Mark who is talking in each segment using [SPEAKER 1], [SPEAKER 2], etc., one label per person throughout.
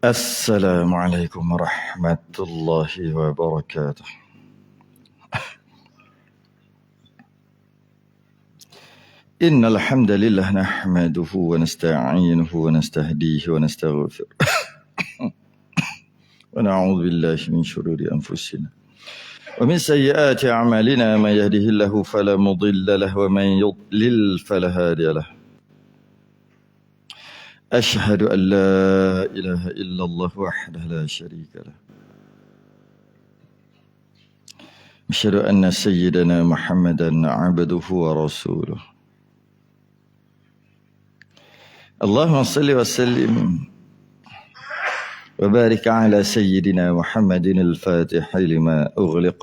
[SPEAKER 1] Assalamualaikum warahmatullahi wabarakatuh. Innal hamdalillah nahmaduhu wa nasta'inuhu wa nastahdihi wa nastaghfiruh. Wa na'udzu billahi min shururi anfusina wa min sayyiati a'malina man yahdihillahu fala mudilla lahu wa man yudlil fala hadiya lahu. أشهد أن لا إله إلا الله وحده لا شريك له أشهد أن سيدنا محمدا عبده ورسوله اللهم صل وسلم وبارك على سيدنا محمد الفاتح لما أغلق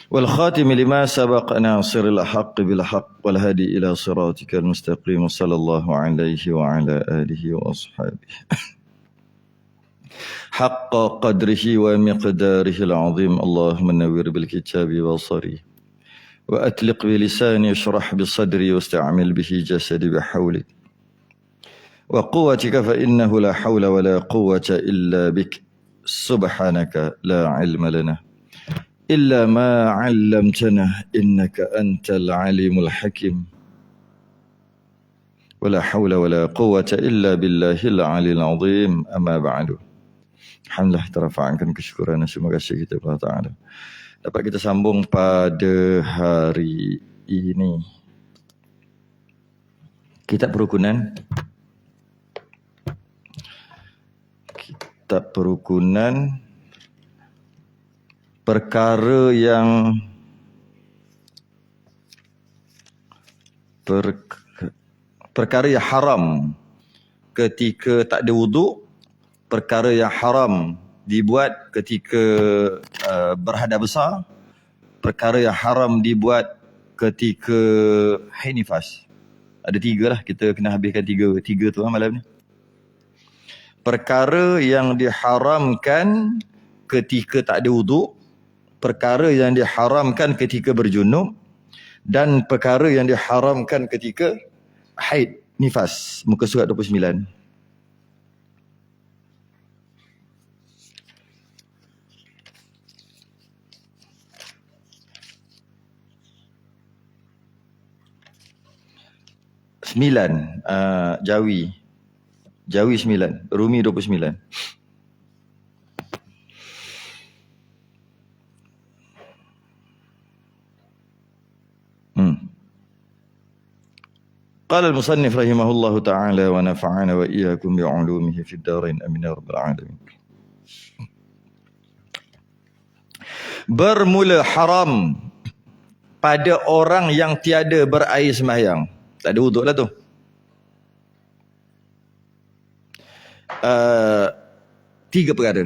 [SPEAKER 1] والخاتم لما سبق ناصر الحق بالحق والهدي إلى صراطك المستقيم صلى الله عليه وعلى آله وأصحابه حق قدره ومقداره العظيم اللهم نور بالكتاب بصري وأطلق بلساني اشرح بصدري واستعمل به جسدي بحولك وقوتك فإنه لا حول ولا قوة إلا بك سبحانك لا علم لنا إلا ما علمتنا إنك أنت العليم الحكيم ولا حول ولا قوة إلا بالله العلي العظيم أما بعد. Alhamdulillah terafa'kan kesyukuran dan terima kasih kita kepada Allah Ta'ala. Dapat kita sambung pada hari ini. Kitab Perukunan. Kitab Perukunan. Perkara yang haram ketika tak ada wuduk, perkara yang haram dibuat ketika berhadas besar, perkara yang haram dibuat ketika haid nifas. Ada tiga lah, kita kena habiskan tiga tu malam ni. Perkara yang diharamkan ketika tak ada wuduk, perkara yang diharamkan ketika berjunub, dan perkara yang diharamkan ketika haid nifas. Muka surat 29. Jawi 9, Rumi 29. قال المصنف رحمه الله تعالى ونفعنا وإياكم بعلومه في الدارين آمين يا رب العالمين. Bermula haram pada orang yang tiada berair sembahyang. Tak ada wuduk lah tu. Tiga perkara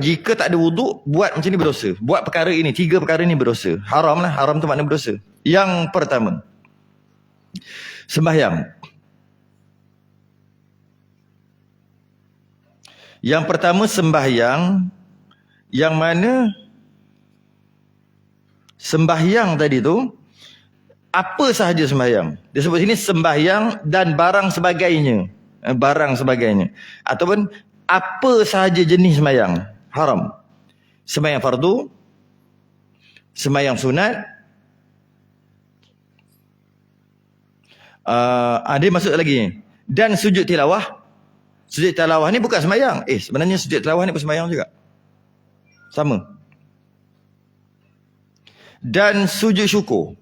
[SPEAKER 1] jika tak ada wuduk buat macam ni berdosa. Buat perkara ini, tiga perkara ni berdosa. Haram lah, haram tu makna berdosa. Yang pertama, sembahyang. Yang pertama sembahyang, yang mana sembahyang tadi tu apa sahaja sembahyang. Dia sebut sini sembahyang dan barang sebagainya. Ataupun apa sahaja jenis sembahyang haram. Sembahyang fardu, sembahyang sunat. Dia masuk lagi. Dan sujud tilawah. Sujud tilawah ni bukan sembahyang. Sebenarnya sujud tilawah ni pun sembahyang juga. Sama. Dan sujud syukur.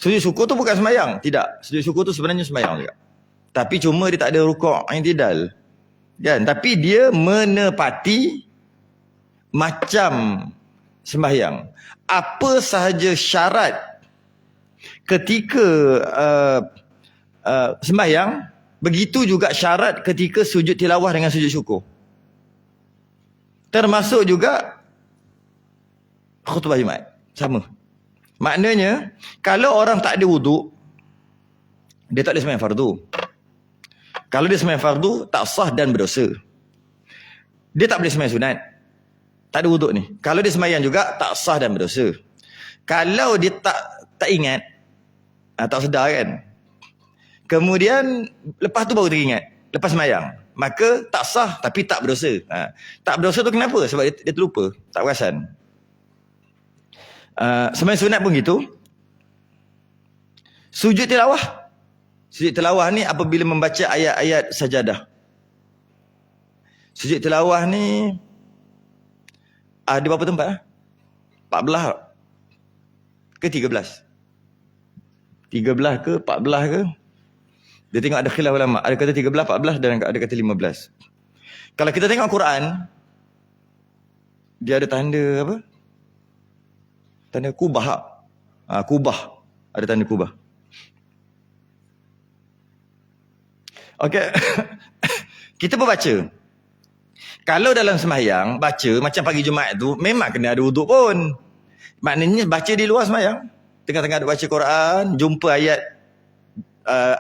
[SPEAKER 1] Sujud syukur tu bukan sembahyang. Tidak. Sujud syukur tu sebenarnya sembahyang juga. Tapi cuma dia tak ada rukuk i'tidal. Kan? Tapi dia menepati macam sembahyang. Apa sahaja syarat ketika sembahyang, begitu juga syarat ketika sujud tilawah dengan sujud syukur. Termasuk juga khutbah Jumaat. Sama. Maknanya, kalau orang tak ada wuduk, dia tak boleh sembahyang fardu. Kalau dia sembahyang fardu, tak sah dan berdosa. Dia tak boleh sembahyang sunat. Tak ada wuduk ni. Kalau dia sembahyang juga, tak sah dan berdosa. Kalau dia tak ingat, tak sedar kan, kemudian lepas tu baru teringat, lepas sembahyang, maka tak sah tapi tak berdosa. Tak berdosa tu kenapa? Sebab dia terlupa, tak perasan. Sembahyang sunat pun gitu. Sujud tilawah. Sujud tilawah ni apabila membaca ayat-ayat sajadah. Sujud tilawah ni ada berapa tempat? 14 ke 13? 13 ke 14 ke? Dia tengok ada khilaf ulama. Ada kata 13, 14 dan ada kata 15. Kalau kita tengok Quran, dia ada tanda apa? Tanda kubah. Kubah. Ada tanda kubah. Okey. Kita berbaca. Kalau dalam sembahyang, baca macam pagi Jumaat tu, memang kena ada wuduk pun. Maknanya baca di luar sembahyang. Tengah-tengah baca Quran, jumpa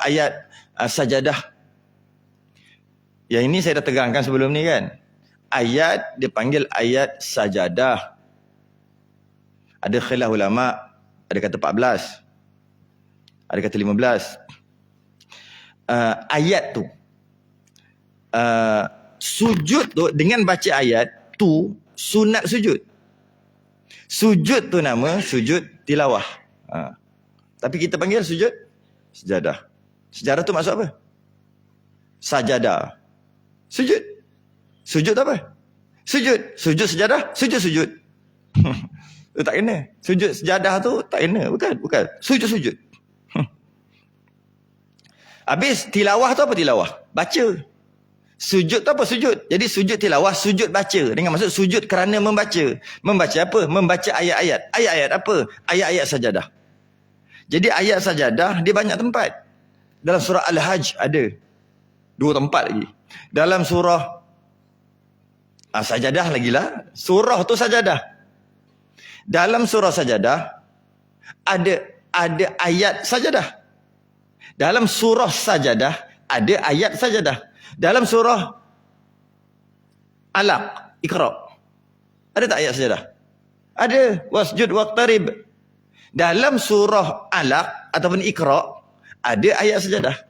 [SPEAKER 1] ayat sajadah. Yang ini saya dah tegangkan sebelum ni kan. Ayat dipanggil ayat sajadah. Ada khilaf ulama, ada kata 14, ada kata 15. Ayat tu, sujud tu dengan baca ayat tu sunat sujud. Sujud tu nama sujud tilawah. Tapi kita panggil sujud sejadah. Sejadah tu maksud apa? Sajadah. Sujud. Sujud apa? Sujud. Sujud sejadah. Sujud. Tu tak kena. Sujud sejadah tu tak kena. Bukan. Sujud. Habis tilawah tu apa tilawah? Baca. Sujud tu apa sujud? Jadi sujud tilawah, sujud baca. Dengan maksud sujud kerana membaca. Membaca apa? Membaca ayat-ayat. Ayat-ayat apa? Ayat-ayat sajadah. Jadi ayat sajadah dia banyak tempat. Dalam surah Al-Hajj ada 2 tempat lagi. Dalam surah sajadah lagi lah. Surah tu sajadah. Dalam surah sajadah ada ayat sajadah. Dalam surah sajadah ada ayat sajadah. Dalam surah Alaq, Iqra, ada tak ayat sajadah? Ada. Wasjud waqtarib. Dalam surah Alaq ataupun Iqra ada ayat sajadah.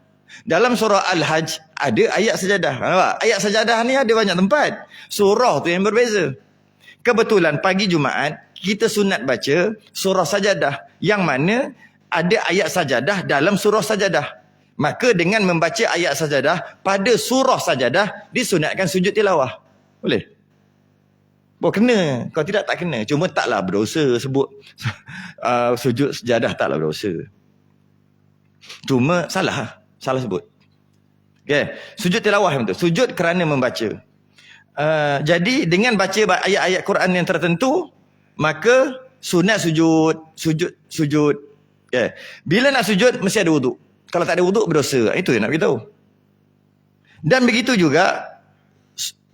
[SPEAKER 1] Dalam surah Al-Hajj ada ayat sajadah. Nampak? Ayat sajadah ni ada banyak tempat. Surah tu yang berbeza. Kebetulan pagi Jumaat kita sunat baca surah sajadah yang mana ada ayat sajadah dalam surah sajadah. Maka dengan membaca ayat sajadah pada surah sajadah disunatkan sujud tilawah. Boleh? Boleh kena. Kalau tidak tak kena. Cuma taklah berdosa sebut sujud sajadah, taklah berdosa. Cuma salah sebut. Okay. Sujud tilawah yang betul. Sujud kerana membaca. Jadi dengan baca ayat-ayat Quran yang tertentu, maka sunat sujud. Okay. Bila nak sujud mesti ada wuduk. Kalau tak ada wuduk berdosa. Itu yang nak beritahu. Dan begitu juga,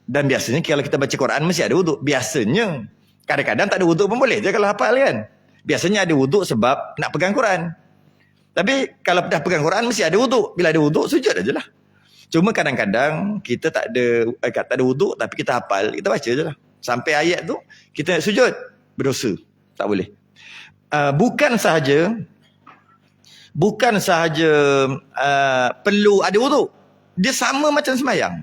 [SPEAKER 1] dan biasanya kalau kita baca Quran mesti ada wuduk. Biasanya. Kadang-kadang tak ada wuduk pun boleh je kalau hafal kan. Biasanya ada wuduk sebab nak pegang Quran. Tapi kalau dah pegang Quran mesti ada wuduk. Bila ada wuduk sujud ajalah. Cuma kadang-kadang kita tak ada wuduk tapi kita hafal, kita baca je lah. Sampai ayat tu kita sujud, berdosa. Tak boleh. Bukan sahaja perlu ada wuduk. Dia sama macam sembahyang.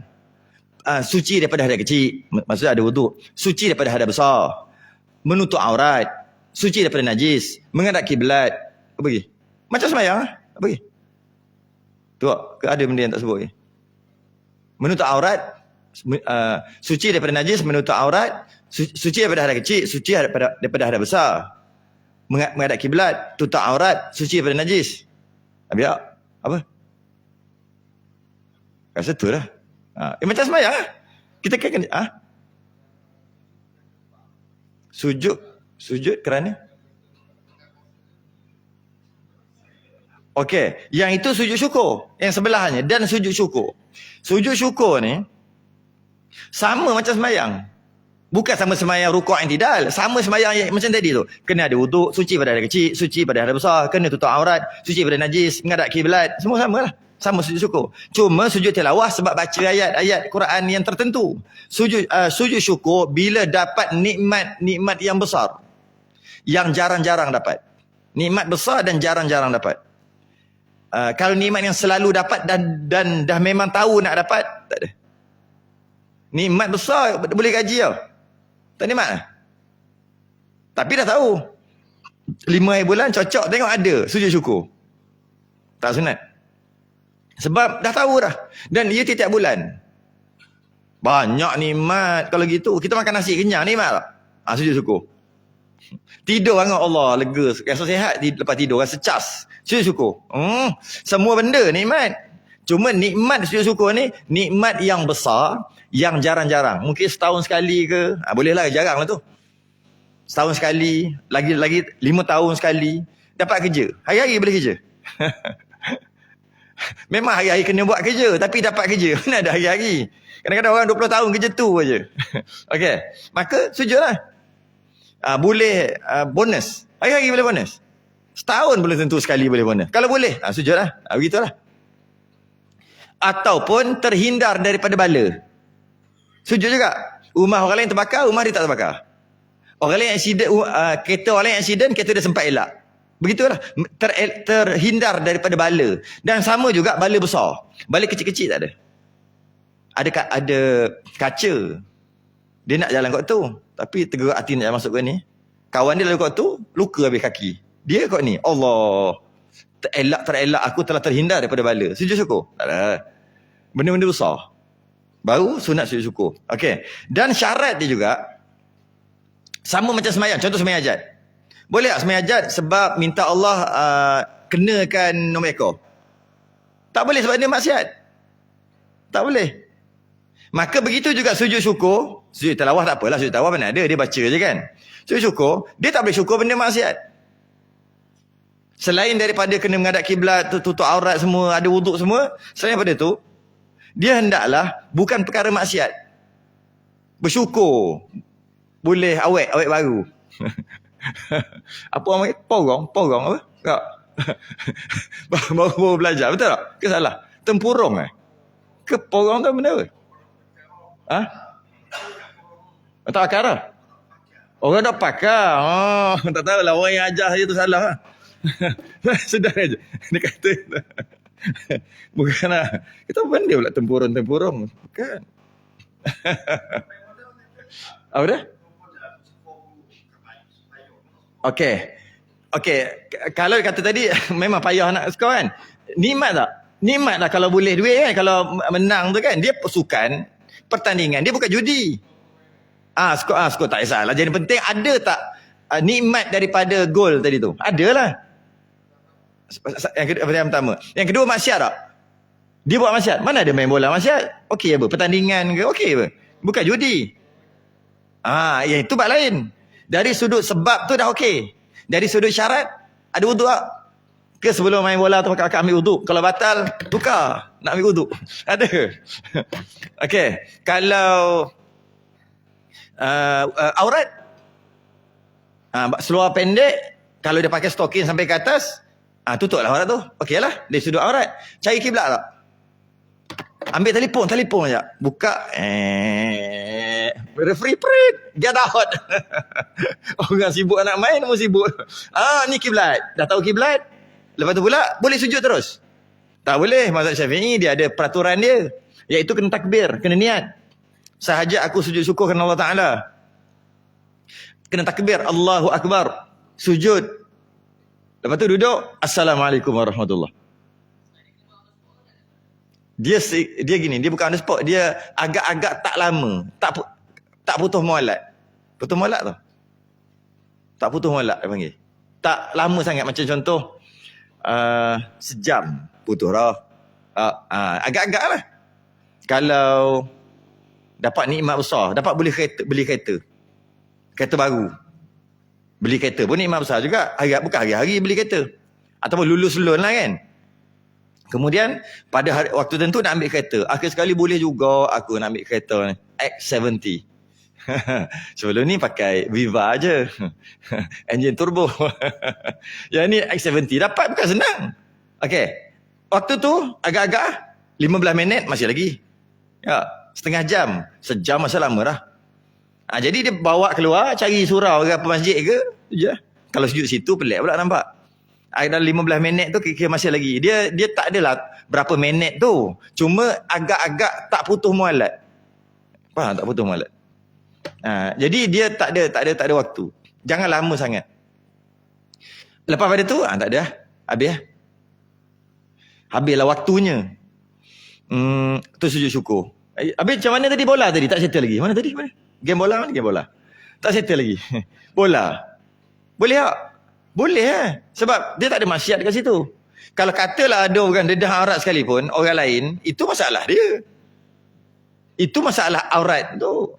[SPEAKER 1] Suci daripada hadas kecil, maksudnya ada wuduk. Suci daripada hadas besar, menutup aurat, suci daripada najis, menghadap kiblat. Apa lagi? Macam sembahyang lah. Apa lagi? Tu ke ada benda yang tak sebut lagi? Menutup aurat, suci daripada najis, menutup aurat, suci daripada hadas kecil, suci daripada hadas besar, menghadap kiblat, tutup aurat, suci daripada najis. Habis tak? Apa? Rasa tu lah. Macam sembahyang lah. Kita kena sujud kerana okey, yang itu sujud syukur. Yang sebelahnya dan sujud syukur. Sujud syukur ni sama macam sembahyang. Bukan sama sembahyang rukuk yang tidak. Sama sembahyang yang macam tadi tu. Kena ada wuduk, suci pada hadas kecil, suci pada hadas besar, kena tutup aurat, suci pada najis, menghadap kiblat. Semua sama lah. Sama sujud syukur. Cuma sujud tilawah sebab baca ayat-ayat Quran yang tertentu. Sujud syukur bila dapat nikmat yang besar. yang jarang-jarang dapat. Nikmat besar dan jarang-jarang dapat. Kalau nikmat yang selalu dapat dan dah memang tahu nak dapat, tak ada. Nikmat besar boleh gaji tau. Tak nikmat lah. Tapi dah tahu. 5 hari bulan cocok tengok ada, sujud syukur. Tak sunat. Sebab dah tahu dah. Dan ia tiap-tiap bulan. Banyak nikmat. Kalau gitu, kita makan nasi kenyang nikmat tak? Sujud syukur. Tidur dengan Allah lega, rasa sihat lepas tidur, rasa cas. Sujud syukur. Semua benda nikmat. Cuma nikmat sujud syukur ni nikmat yang besar, yang jarang-jarang. Mungkin setahun sekali ke, bolehlah, jarang lah tu. Setahun sekali, lagi 5 tahun sekali dapat kerja. Hari-hari boleh kerja. Memang hari-hari kena buat kerja, tapi dapat kerja. Mana ada hari-hari. Kadang-kadang orang 20 tahun kerja tu aja. Okey, maka sujudlah. Boleh bonus. Hari-hari boleh bonus. Setahun boleh tentu sekali boleh bonus. Kalau boleh, sujudlah. Begitulah. Ataupun terhindar daripada bala. Sujud juga. Rumah orang lain terbakar, rumah dia tak terbakar. Orang lain accident, kereta orang lain accident, kereta dia sempat elak. Begitulah. Terhindar daripada bala. Dan sama juga bala besar. Bala kecil-kecil tak ada. Ada kaca. Dia nak jalan kot tu. Tapi tergerak hati nak masuk ke ni. Kawan dia lalu kot tu, luka habis kaki. Dia kot ni. Allah. Terelak aku telah terhindar daripada bala. Sujud syukur? Tak ada. Benda-benda besar. Baru sunat sujud syukur. Okey. Dan syarat dia juga, sama macam semayang. Contoh semayang hajat. Boleh tak semayang hajat sebab minta Allah kenakan nombor ekor? Tak boleh sebab dia maksiat. Tak boleh. Maka begitu juga sujud syukur. Sujud tilawah tak apalah, sujud tilawah mana ada, dia baca je kan. Sujud syukur, dia tak boleh syukur benda maksiat. Selain daripada kena menghadap kiblat, tutup aurat semua, ada wuduk semua, selain daripada tu, dia hendaklah bukan perkara maksiat. Bersyukur. Boleh awet baru. Apa orang panggil? Porong apa? Tak. baru belajar, betul tak? Ke salah? Tempurung ke porong tu benda apa? Tak pakar lah. Orang dah pakar. Tak tahulah orang yang ajar saya tu salah lah. Sedar aja. Dia kata bukan lah. Kita benda pula tempurung. Bukan. Apa dah? Okey. Kalau kata tadi memang payah nak skor kan. Nikmat tak? Nikmat lah kalau boleh duit kan. Kalau menang tu kan. Dia sukan pertandingan. Dia bukan judi. Skor tak kisahlah. Jadi penting ada tak nikmat daripada gol tadi tu? Adalah. Yang pertama. Yang kedua maksiat tak? Dia buat maksiat. Mana ada main bola maksiat? Okey apa? Pertandingan ke? Okey apa? Bukan judi. Yang itu bab lain. Dari sudut sebab tu dah okey. Dari sudut syarat, ada wuduk tak? Ke sebelum main bola tu pakai ambil wuduk? Kalau batal, tukar. Nak ambil wuduk. Ada. Okey. Kalau aurat, seluar pendek, kalau dia pakai stokin sampai ke atas, tutuplah aurat tu. Okey lah. Dari sudut aurat. Cari kiblat tak? Ambil telefon je. Buka. Referee print. Get out. Orang sibuk nak main, pun sibuk. Ni kiblat. Dah tahu kiblat. Lepas tu pula, boleh sujud terus? Tak boleh. Mazhab Syafi'i, dia ada peraturan dia. Iaitu kena takbir, kena niat. Sahaja aku sujud syukur kerana Allah Ta'ala. Kena takbir. Allahu Akbar. Sujud. Lepas tu duduk. Assalamualaikum warahmatullahi. Dia gini, dia bukan on the spot, dia agak-agak tak lama, tak putus mualat. Putus mualat tu. Tak putus mualat dia panggil. Tak lama sangat, macam contoh sejam putus dah. Agak-agak lah. Kalau dapat nikmat besar, dapat beli kereta baru. Beli kereta pun nikmat besar juga. Bukan hari-hari beli kereta. Ataupun lulus loan lah kan. Kemudian pada waktu tentu nak ambil kereta. Akhir sekali boleh juga aku nak ambil kereta ni. X70. Sebelum ni pakai Viva aje. Enjin turbo. Yang ni X70 dapat bukan senang. Okey. Waktu tu agak-agak 15 minit masih lagi. Ya, setengah jam. Sejam masa lama dah. Jadi dia bawa keluar cari surau ke apa masjid ke. Tu je. Kalau sujud situ pelik pula nampak. Dalam 15 minit tu kira masih lagi. Dia tak adalah berapa minit tu. Cuma agak-agak tak putus mualat. Faham tak putus mualat? Jadi dia tak ada waktu. Jangan lama sangat. Lepas pada tu, tak ada. Habis. Habislah waktunya. Tu sujud syukur. Habis macam mana tadi bola tadi? Tak settle lagi. Mana tadi? Mana? Game bola mana? Game bola. Tak settle lagi. Bola. Boleh tak? Boleh sebab dia tak ada maksiat kat situ. Kalau katalah ada orang dedah aurat sekalipun, orang lain, itu masalah dia. Itu masalah aurat tu.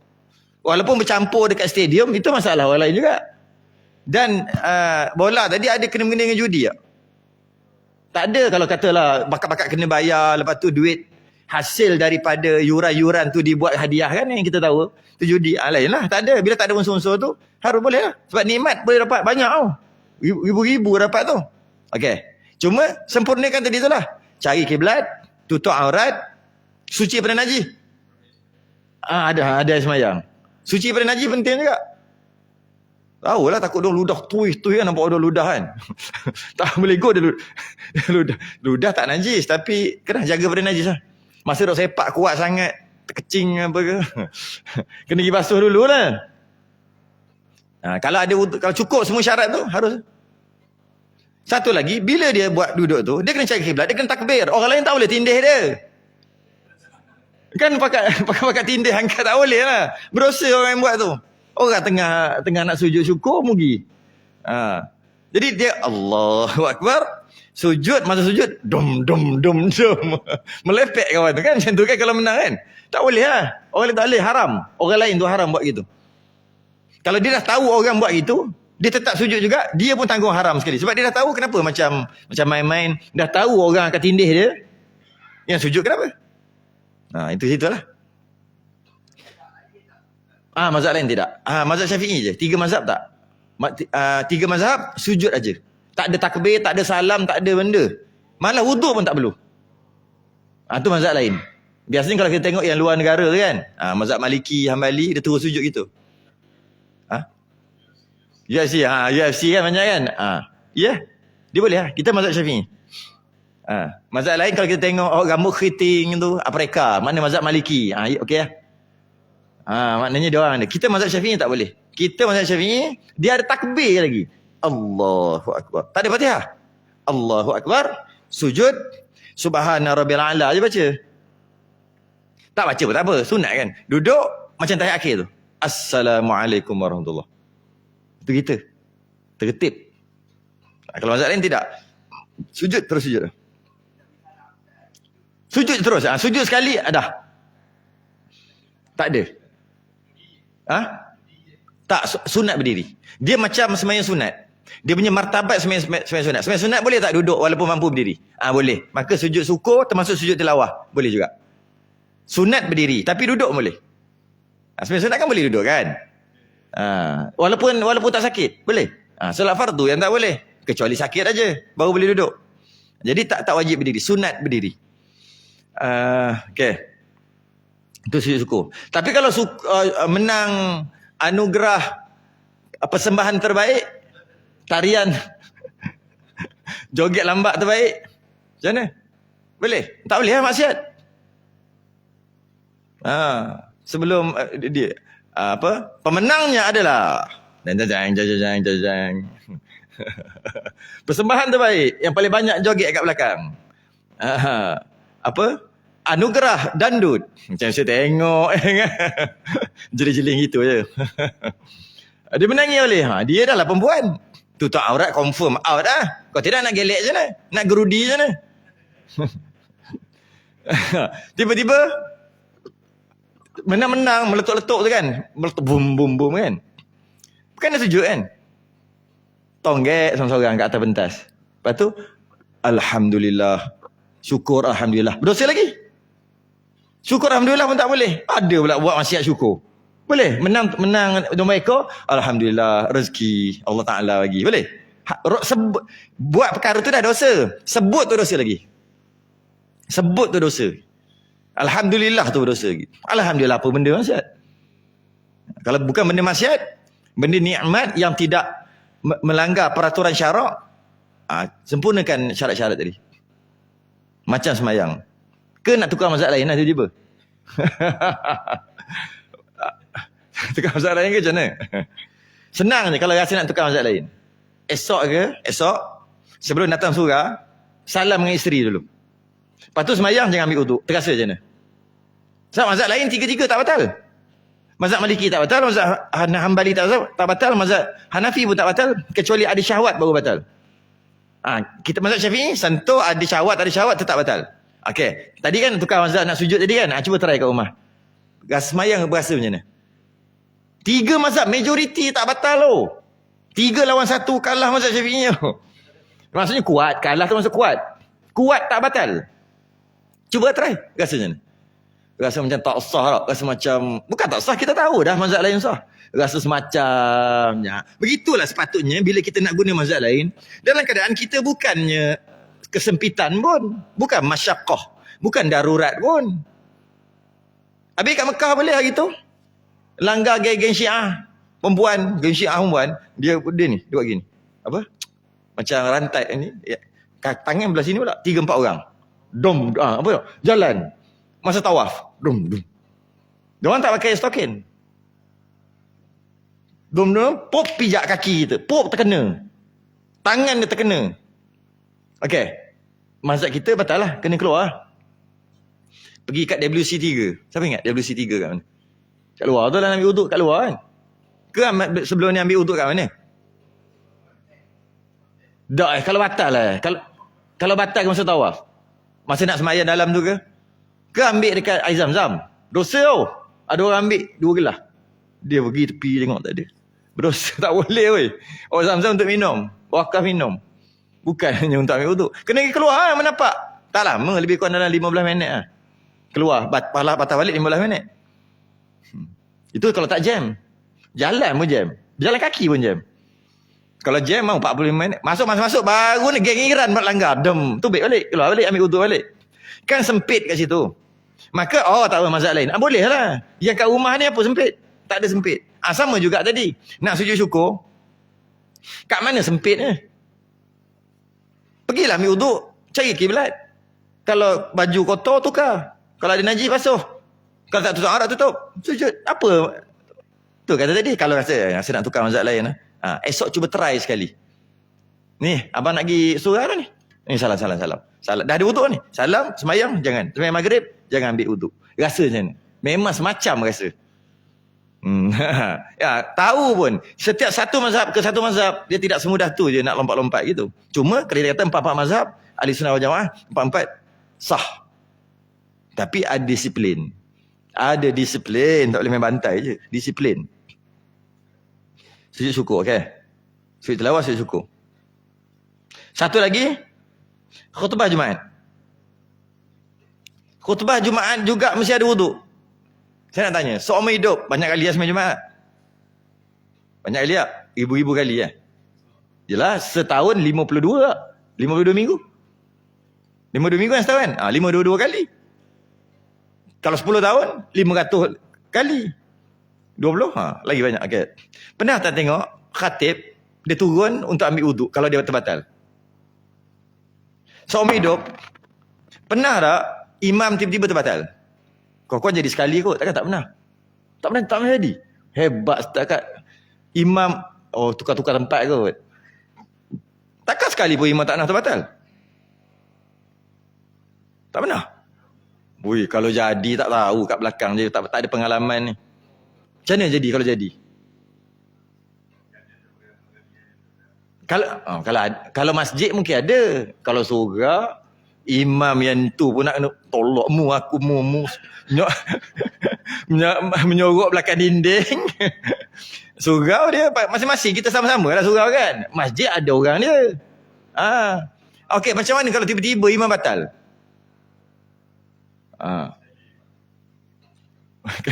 [SPEAKER 1] Walaupun bercampur dekat stadium, itu masalah orang lain juga. Dan bola tadi ada kena-mengena dengan judi tak? Tak ada. Kalau katalah bakat-bakat kena bayar, lepas tu duit hasil daripada yuran-yuran tu dibuat hadiah kan, yang kita tahu. Tu judi. Lain lah. Tak ada. Bila tak ada unsur-unsur tu, harus boleh lah. Sebab nikmat boleh dapat banyak tau. Ribu-ribu dapat tu. Okey. Cuma sempurnakan tadi tu lah. Cari kiblat, tutup aurat, suci pada najis. Ada semayang. Suci pada najis penting juga. Tahulah takut dia ludah tuih kan, nampak dia ludah kan. Tak boleh go dia ludah. Ludah tak najis tapi kena jaga pada najis lah. Masa dok sepak kuat sangat, terkecing apa ke. Kena pergi basuh dulu lah. Kalau cukup semua syarat tu harus. Satu lagi, bila dia buat duduk tu, dia kena cari kiblat, dia kena takbir. Orang lain tak boleh tindih dia. Kan pakai tindih angkat tak boleh lah. Berdosa orang yang buat tu. Orang tengah nak sujud syukur mugi. Jadi dia Allahu Akbar, sujud, masa sujud dum. Melepek kawan tu kan, macam tu kan kalau menang kan. Tak boleh lah. Orang lain tak boleh, haram. Orang lain tu haram buat gitu. Kalau dia dah tahu orang buat gitu, dia tetap sujud juga, dia pun tanggung haram sekali. Sebab dia dah tahu kenapa macam main-main, dah tahu orang akan tindih dia. Yang sujud kenapa? Situlah. Mazhab lain tidak. Mazhab Syafi'i je. 3 mazhab tak? 3 mazhab sujud aja. Tak ada takbir, tak ada salam, tak ada benda. Malah wuduk pun tak perlu. Tu mazhab lain. Biasanya kalau kita tengok yang luar negara kan, mazhab Maliki, Hambali, dia terus sujud gitu. UFC kan banyak kan? Ya. Dia boleh lah. Kita mazhab Syafi'i. Mazhab lain kalau kita tengok rambut keriting tu, Afrika, mana mazhab Maliki. Okey lah. Maknanya dia orang ada. Kita mazhab Syafi'i tak boleh. Kita mazhab Syafi'i, dia ada takbir lagi. Allahu Akbar. Tak ada Fatihah. Allahu Akbar, sujud, Subhana Rabbil A'la je baca. Tak baca pun tak apa, sunat kan. Duduk macam tahiyat akhir tu. Assalamualaikum warahmatullahi. Itu kita. Tertib. Kalau mazhab lain tidak. Sujud terus sujud. Sujud terus. Sujud sekali dah. Tak ada. Tak, sunat berdiri. Dia macam sembahyang sunat. Dia punya martabat sembahyang sunat. Sembahyang sunat boleh tak duduk walaupun mampu berdiri? Boleh. Maka sujud syukur termasuk sujud tilawah. Boleh juga. Sunat berdiri. Tapi duduk boleh. Sembahyang sunat kan boleh duduk kan? Walaupun tak sakit. Boleh. Solat fardu yang tak boleh. Kecuali sakit aja baru boleh duduk. Jadi tak wajib berdiri. Sunat berdiri. Okey. Itu sujud syukur. Tapi kalau menang anugerah persembahan terbaik, tarian joget lambat terbaik, macam mana? Boleh? Tak boleh lah maksiat. Sebelum dia pemenangnya adalah jajang. Persembahan terbaik yang paling banyak joget kat belakang. Anugerah dandut. Macam saya tengok jeling-jeling gitu je. Dia menangis oleh dia dah lah perempuan. Tutup aurat confirm out dah. Kau tidak nak gelek je lah. Nak gerudi je lah. Tiba-tiba menang-menang meletup-letup tu kan. Meletup bum kan. Bukan dah sujud kan. Tonggek seorang-seorang kat atas pentas. Lepas tu Alhamdulillah. Syukur Alhamdulillah. Berdosa lagi. Syukur Alhamdulillah pun tak boleh. Ada pula buat maksiat syukur. Boleh. Menang domba ekor. Alhamdulillah. Rezeki Allah Ta'ala bagi. Boleh. Buat perkara tu dah dosa. Sebut tu dosa lagi. Sebut tu dosa. Alhamdulillah tu dosa lagi. Alhamdulillah apa benda maksiat? Kalau bukan benda maksiat, benda nikmat yang tidak melanggar peraturan syarak, sempurnakan syarat-syarat tadi. Macam semayang. Ke nak tukar mazhab lain lah tiba-tiba? Tukar mazhab lain ke macam mana? Senang je kalau rasa nak tukar mazhab lain. Esok, sebelum datang surah, salam dengan isteri dulu. Lepas tu semayang jangan ambil uduk. Terasa macam mana? Sebab mazhab lain tiga-tiga tak batal. Mazhab Maliki tak batal, mazhab Hanbali tak batal, mazhab Hanafi pun tak batal, kecuali ada syahwat baru batal. Kita mazhab Syafi'i, sentuh ada syahwat tetap batal. Okey, tadi kan tukar mazhab nak sujud tadi kan, cuba try kat rumah. Semayang berasa macam mana? 3 mazhab majoriti tak batal loh. 3 lawan 1 kalah mazhab Syafi'i. Maksudnya kuat, kalah tu maksud kuat. Kuat tak batal. Cuba try, rasa macam mana? Rasa macam tak sah tak? Rasa macam, bukan tak sah, kita tahu dah mazhab lain sah. Rasa semacamnya. Begitulah sepatutnya bila kita nak guna mazhab lain. Dalam keadaan kita bukannya kesempitan pun. Bukan masyaqqah. Bukan darurat pun. Habis kat Mekah boleh hari tu. Langgar geng-geng Syiah. Perempuan, geng Syiah perempuan. Dia ni, dia buat gini. Apa? Macam rantai ni. Tangan belah sini pula. 3-4 orang. Dom, apa tu? Jalan. Masa tawaf. Dum. Diorang tak pakai stokin. Dum, pop pijak kaki kita. Pop terkena. Tangan dia terkena. Okey. Mazhab kita batal lah. Kena keluar lah. Pergi kat WC3. Siapa ingat WC3 kat mana? Kat luar tu lah ambil uduk kat luar kan? Ke sebelum ni ambil uduk kat mana? Tak kalau batal lah. Kalau batal ke masa tawaf? Masa nak semayang dalam tu ke? Ke ambil dekat air zam-zam? Dosa tau. Ada orang ambil 2 gelas. Dia pergi tepi tengok tak ada. Berdosa tak boleh weh. Oh zam-zam untuk minum. Wakaf minum. Bukan hanya untuk ambil uduk. Kena pergi keluar lah menampak. Tak lama. Lebih kurang dalam 15 minit lah. Keluar. Patah balik 15 minit. Itu kalau tak jam. Jalan pun jam. Jalan kaki pun jam. Kalau jam mau 45 minit. Masuk baru ni geng Iran buat langgar. Dem. Tu balik. Keluar balik ambil uduk balik. Kan sempit kat situ. Maka tak tahu mazhab lain. Boleh lah. Yang kat rumah ni apa sempit? Tak ada sempit. Sama juga tadi. Nak sujud syukur. Kat mana sempit ni? Pergilah ambil uduk. Cari kiblat. Kalau baju kotor tukar. Kalau ada najis basuh. Kalau tak tutup aurat tutup. Sujud. Apa? Tu kata tadi. Kalau rasa nak tukar mazhab lain. Esok cuba try sekali. Ni. Abang nak pergi surah dah ni. Ni salam. Dah ada uduk ni. Salam. Semayang. Jangan. Semayang maghrib. Jangan ambil uduk. Rasa macam ni. Memang semacam rasa. Tahu pun. Setiap satu mazhab ke satu mazhab. Dia tidak semudah tu je nak lompat-lompat gitu. Cuma kalau dia kata 4 mazhab. Ahli Sunnah wal Jamaah. 4 sah. Tapi ada disiplin. Ada disiplin. Tak boleh main bantai je. Disiplin. Sujud syukur. Okay. Sujud tilawah, sujud syukur. Satu lagi. Khutbah Jumaat. Khutbah Jumaat juga mesti ada wuduk. Saya nak tanya. Seumur hidup banyak kali sembahyang Jumaat? Banyak kali tak? Ribu-ribu kali ya? Yelah setahun 52 tak? 52 minggu. 52 minggu kan setahun? 52 kali. Kalau 10 tahun, 500 kali. 20? Lagi banyak. Okay. Pernah tak tengok khatib, dia turun untuk ambil wuduk kalau dia batal-batal? Seumur hidup, pernah tak imam tiba-tiba terbatal? Kau jadi sekali kot. Takkan tak pernah? Tak pernah jadi. Hebat setakat imam, tukar-tukar tempat kot. Takkan sekali pun imam tak pernah terbatal? Tak pernah? Ui, kalau jadi tak tahu kat belakang je. Tak ada pengalaman ni. Macam mana jadi kalau jadi? Kalau masjid mungkin ada. Kalau surau, imam yang tu pun nak tolak mu aku mu menyorok belakang dinding. Surau dia masing-masing kita sama-sama lah surau kan. Masjid ada orang dia. Okey, macam mana kalau tiba-tiba imam batal?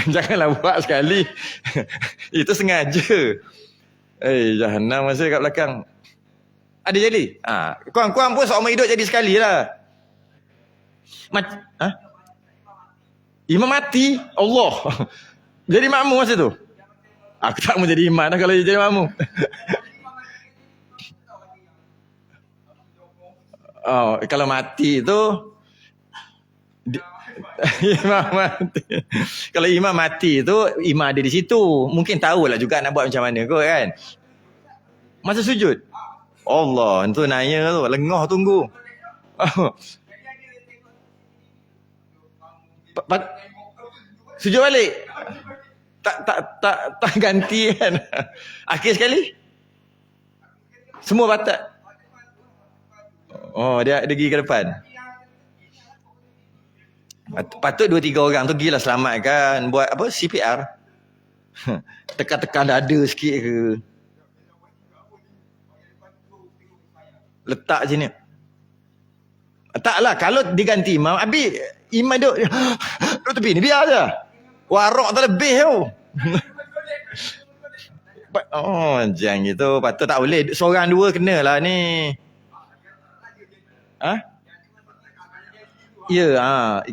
[SPEAKER 1] Janganlah buat sekali. Itu sengaja. Jahanam masa kat belakang. Ada jadi? Kuang-kuang pun seumur hidup jadi sekali lah. Imam mati? Allah. Jadi makmum masa tu? Aku tak mau jadi imam dah kalau jadi makmum. Oh, kalau mati tu di- imam mati. Kalau imam mati tu imam ada di situ. Mungkin tahulah juga nak buat macam mana kot kan. Masa sujud. Allah, tu nanya tu, lengah tunggu. Sujud balik. Tak ganti kan. Akhir sekali. Semua batal. Oh, dia pergi ke depan. Patut 2-3 orang tu pergilah selamatkan. Buat apa? CPR. Tekan-tekan dada sikit ke. Letak sini. Taklah, kalau diganti imam, habis imam duduk tepi ni, biar je. Warak tak lebih tu. Oh, jangan gitu. Patut tak boleh. Seorang dua kenalah ni. Ha? Ya,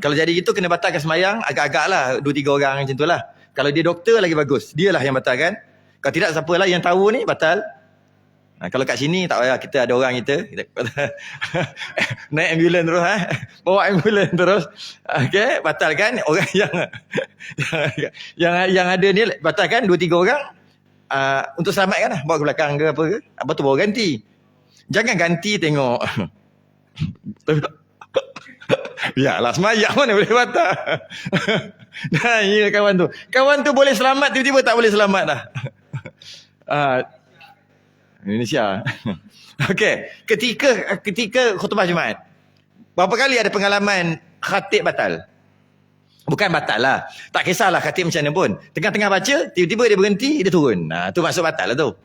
[SPEAKER 1] kalau jadi gitu kena batalkan semayang. Agak-agak lah 2-3 orang macam tu lah. Kalau dia doktor lagi bagus. Dia lah yang batalkan. Kalau tidak, siapa lah yang tahu ni batal. Kalau kat sini tak payah, kita ada orang kita naik ambulans terus, bawa ambulans terus, okey, batalkan orang yang ada ni, batalkan 2-3 orang untuk selamatkan lah, bawa ke belakang ke apa ke, apa tu bawa ganti. Jangan ganti tengok. Biarlah semayang, mana boleh batal. Nah, ya kawan tu boleh selamat, tiba-tiba tak boleh selamat dah. Indonesia. Okey, ketika khutbah Jumaat, berapa kali ada pengalaman khatib batal? Bukan batal lah, tak kisahlah khatib macam mana pun. Tengah-tengah baca, tiba-tiba dia berhenti, dia turun. Tu maksud batal lah tu.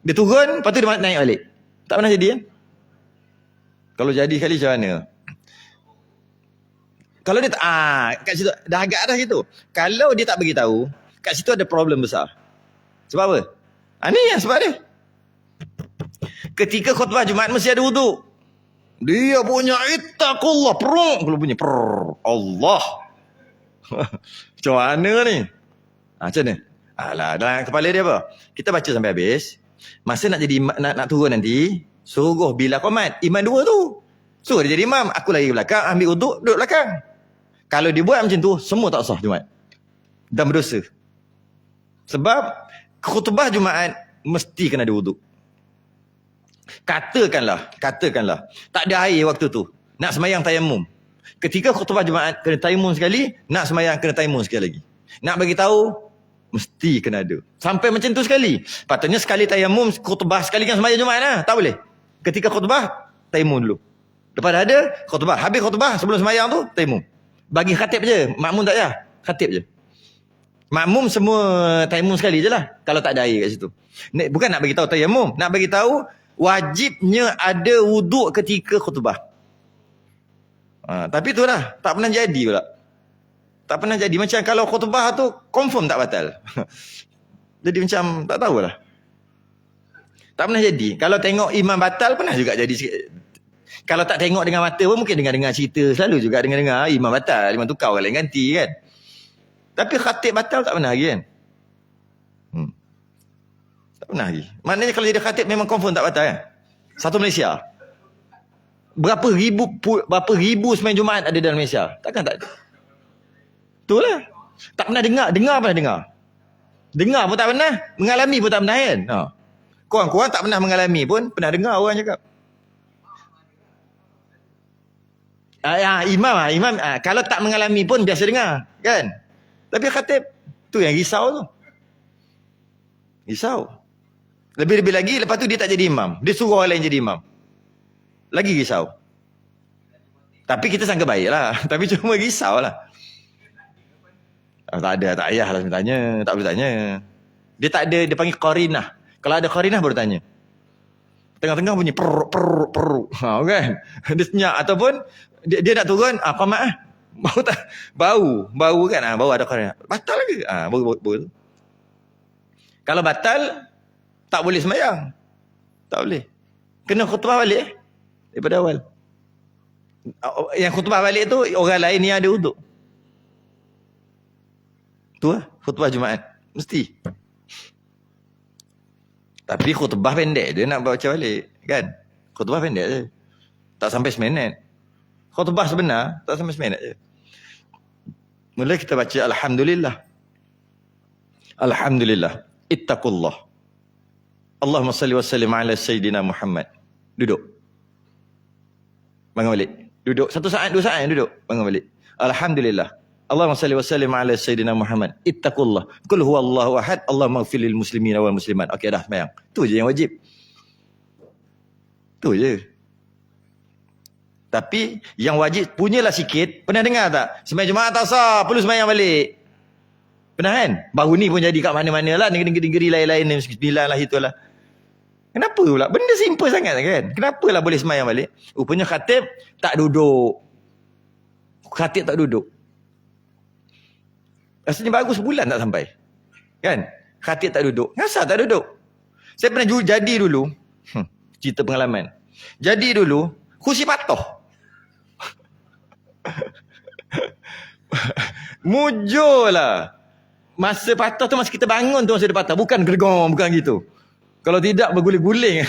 [SPEAKER 1] Dia turun, lepas tu dia naik balik. Tak pernah jadi kan? Kalau jadi sekali macam mana? Kalau dia tak, kat situ dah agak dah gitu. Kalau dia tak beritahu, kat situ ada problem besar. Sebab apa? Ni yang sebab dia. Ketika khutbah Jumaat mesti ada wuduk. Dia punya ittaqullah, perung. Kalau bunyi Allah. Macam mana ni? Macam mana? Alah, dalam kepala dia apa? Kita baca sampai habis. Masa nak jadi nak turun nanti, suruh bila qomat. Imam dua tu. Suruh dia jadi imam. Aku lagi ke belakang, ambil wuduk, duduk belakang. Kalau dia buat macam tu, semua tak sah Jumaat. Dan berdosa. Sebab khutbah Jumaat mesti kena ada wuduk. Katakanlah, tak ada air waktu tu. Nak semayang tayamum. Ketika khutbah Jumaat, kena tayamum sekali. Nak semayang, kena tayamum sekali lagi. Nak bagi tahu, mesti kena ada. Sampai macam tu sekali. Patutnya sekali tayamum, khutbah sekali kan semayang Jumaat lah. Tak boleh. Ketika khutbah, tayamum dulu. Lepas dah ada, khutbah. Habis khutbah, sebelum semayang tu, tayamum. Bagi khatib je. Makmum tak payah. Khatib je. Makmum semua tayamum sekali je lah. Kalau tak ada air kat situ. Bukan nak bagi tahu tayamum. Nak bagi tahu, wajibnya ada wuduk ketika khutbah. Tapi itulah, tak pernah jadi pula. Tak pernah jadi. Macam kalau khutbah tu confirm tak batal. Jadi macam tak tahulah. Tak pernah jadi. Kalau tengok imam batal pernah juga jadi sikit. Kalau tak tengok dengan mata pun mungkin dengar-dengar cerita. Selalu juga dengar-dengar imam batal, imam tukar orang lain ganti kan. Tapi khatib batal tak pernah lagi kan. Tak pernah lagi. Maknanya kalau jadi khatib memang confirm tak batal kan? Satu Malaysia. Berapa ribu semain Jumaat ada dalam Malaysia? Takkan tak ada. Itulah. Tak pernah dengar. Dengar pernah dengar. Dengar pun tak pernah. Mengalami pun tak pernah kan? Korang-korang tak pernah mengalami pun pernah dengar orang cakap. Imam kalau tak mengalami pun biasa dengar. Kan? Tapi khatib, tu yang risau tu. Risau. Lebih-lebih lagi, lepas tu dia tak jadi imam. Dia suruh orang lain jadi imam. Lagi risau. Tapi kita sangka baik lah. Tapi cuma risau lah. Tak ada, tak payah lah tanya. Tak boleh tanya. Dia tak ada, dia panggil qarinah. Kalau ada qarinah baru tanya. Tengah-tengah bunyi peruk. Kan? Dia senyap. Ataupun, dia nak turun, qamat lah. Bau kan? Bau ada qarinah. Batal lagi? Bau. Kalau batal, tak boleh sembahyang. Tak boleh. Kena khutbah balik daripada awal. Yang khutbah balik tu orang lain yang ada wuduk. Tu lah khutbah Jumaat. Mesti. Tapi khutbah pendek dia nak baca balik. Kan? Khutbah pendek je. Tak sampai seminit. Khutbah sebenar, tak sampai seminit je. Mula kita baca Alhamdulillah. Alhamdulillah. Ittaqullah. Allahumma salli wa sallim ala Sayyidina Muhammad. Duduk. Bangun balik. Duduk. 1 saat, 2 saat duduk. Bangun balik. Alhamdulillah. Allahumma salli wa sallim ala Sayyidina Muhammad. Ittaqullah. Qul huwallahu ahad. Allahumma ighfir lil muslimina wal muslimat. Okey dah sembahyang. Tu je yang wajib. Tu je. Tapi yang wajib punyalah sikit. Pernah dengar tak? Sembahyang Jumaat tak sah, perlu sembahyang balik. Pernah kan? Baru ni pun jadi kat mana-mana lah. Negeri-negeri lain-lain. Sembilan lah itulah. Kenapa pula? Benda simple sangat kan? Kenapa lah boleh sembahyang balik? Rupanya khatib tak duduk. Khatib tak duduk. Rasanya bagus sebulan tak sampai. Kan? Khatib tak duduk. Kenapa tak duduk? Saya pernah jadi dulu. Cerita pengalaman. Jadi dulu, kursi patuh. Mujur lah. Masa patah tu, masa kita bangun tu masa dia patah. Bukan gergong, bukan gitu. Kalau tidak berguling-guling.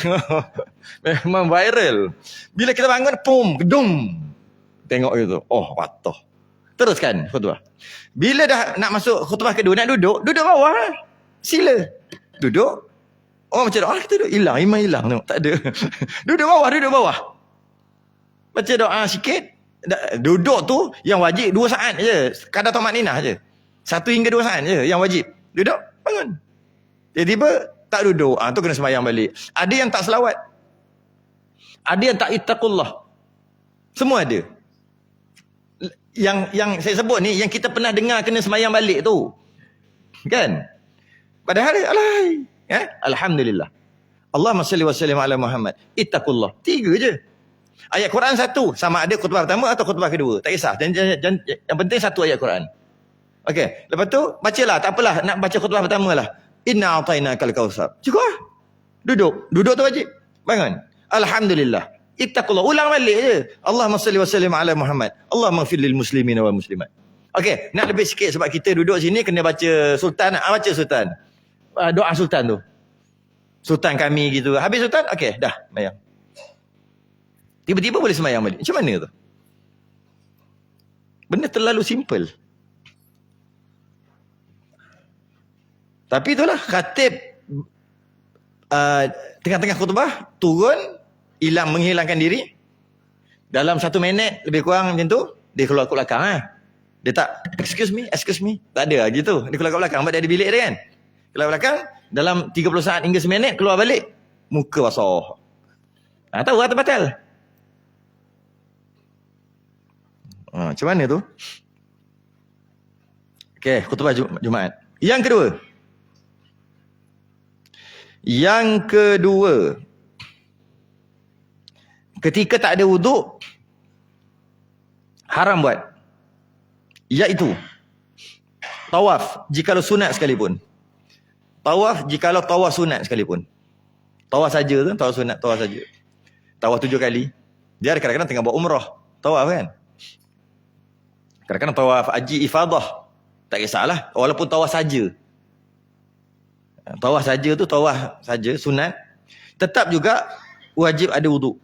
[SPEAKER 1] Memang viral. Bila kita bangun, pum, gedum. Tengok gitu. Oh, patah. Teruskan khutbah. Bila dah nak masuk khutbah kedua, nak duduk, duduk bawah lah. Sila. Duduk. Oh macam doa kita duduk. Hilang, iman hilang. Tengok, tak ada. Duduk bawah. Baca doa sikit. Duduk tu yang wajib 2 saat je. Kadar tamakninah je. 1 hingga 2 saat je yang wajib. Duduk, bangun. Tiba-tiba tak duduk. Tu kena sembahyang balik. Ada yang tak selawat. Ada yang tak ittaqullah. Semua ada. Yang saya sebut ni, yang kita pernah dengar kena sembahyang balik tu. Kan? Padahal, alai. Alhamdulillah. Allahumma salli wa sallim ala Muhammad. Ittaqullah. 3 je. Ayat Quran 1. Sama ada khutbah pertama atau khutbah kedua. Tak kisah. Yang penting 1 ayat Quran. Okey. Lepas tu, bacalah. Tak apalah. Nak baca khutbah pertama lah. Inna a'tainakal kautsar. Cukup lah. Duduk. Duduk tu wajib. Bangun. Alhamdulillah. Ittaqullah. Ulang balik je. Allahumma salli wa sallim ala Muhammad. Allahumma ighfir lil muslimina wal muslimat. Okey. Nak lebih sikit sebab kita duduk sini kena baca sultan. Baca sultan. Doa sultan tu. Sultan kami gitu. Habis sultan, okey, dah sembahyang. Tiba-tiba boleh sembahyang balik. Macam mana tu? Benda terlalu simple. Tapi itulah khatib tengah-tengah khutbah turun, menghilangkan diri. Dalam 1 minit lebih kurang macam tu, dia keluar ke belakang. Dia tak excuse me. Tak ada gitu. Dia keluar ke belakang sebab dia ada bilik dia kan. Keluar belakang, dalam 30 saat hingga seminit, keluar balik, muka basah. Tahu kata batal. Macam mana tu? Okey, khutbah Jumaat. Yang kedua, ketika tak ada wuduk, haram buat. Iaitu tawaf jikalau sunat sekalipun. Tawaf jikalau tawaf sunat sekalipun. Tawaf saja tu, tawaf sunat, tawaf saja. Tawaf 7 kali. Dia kadang-kadang tengah buat umrah. Tawaf kan? Kadang-kadang tawaf haji ifadah. Tak kisahlah. Walaupun tawaf saja. Tawaf saja tu, tawaf saja, sunat. Tetap juga wajib ada wuduk.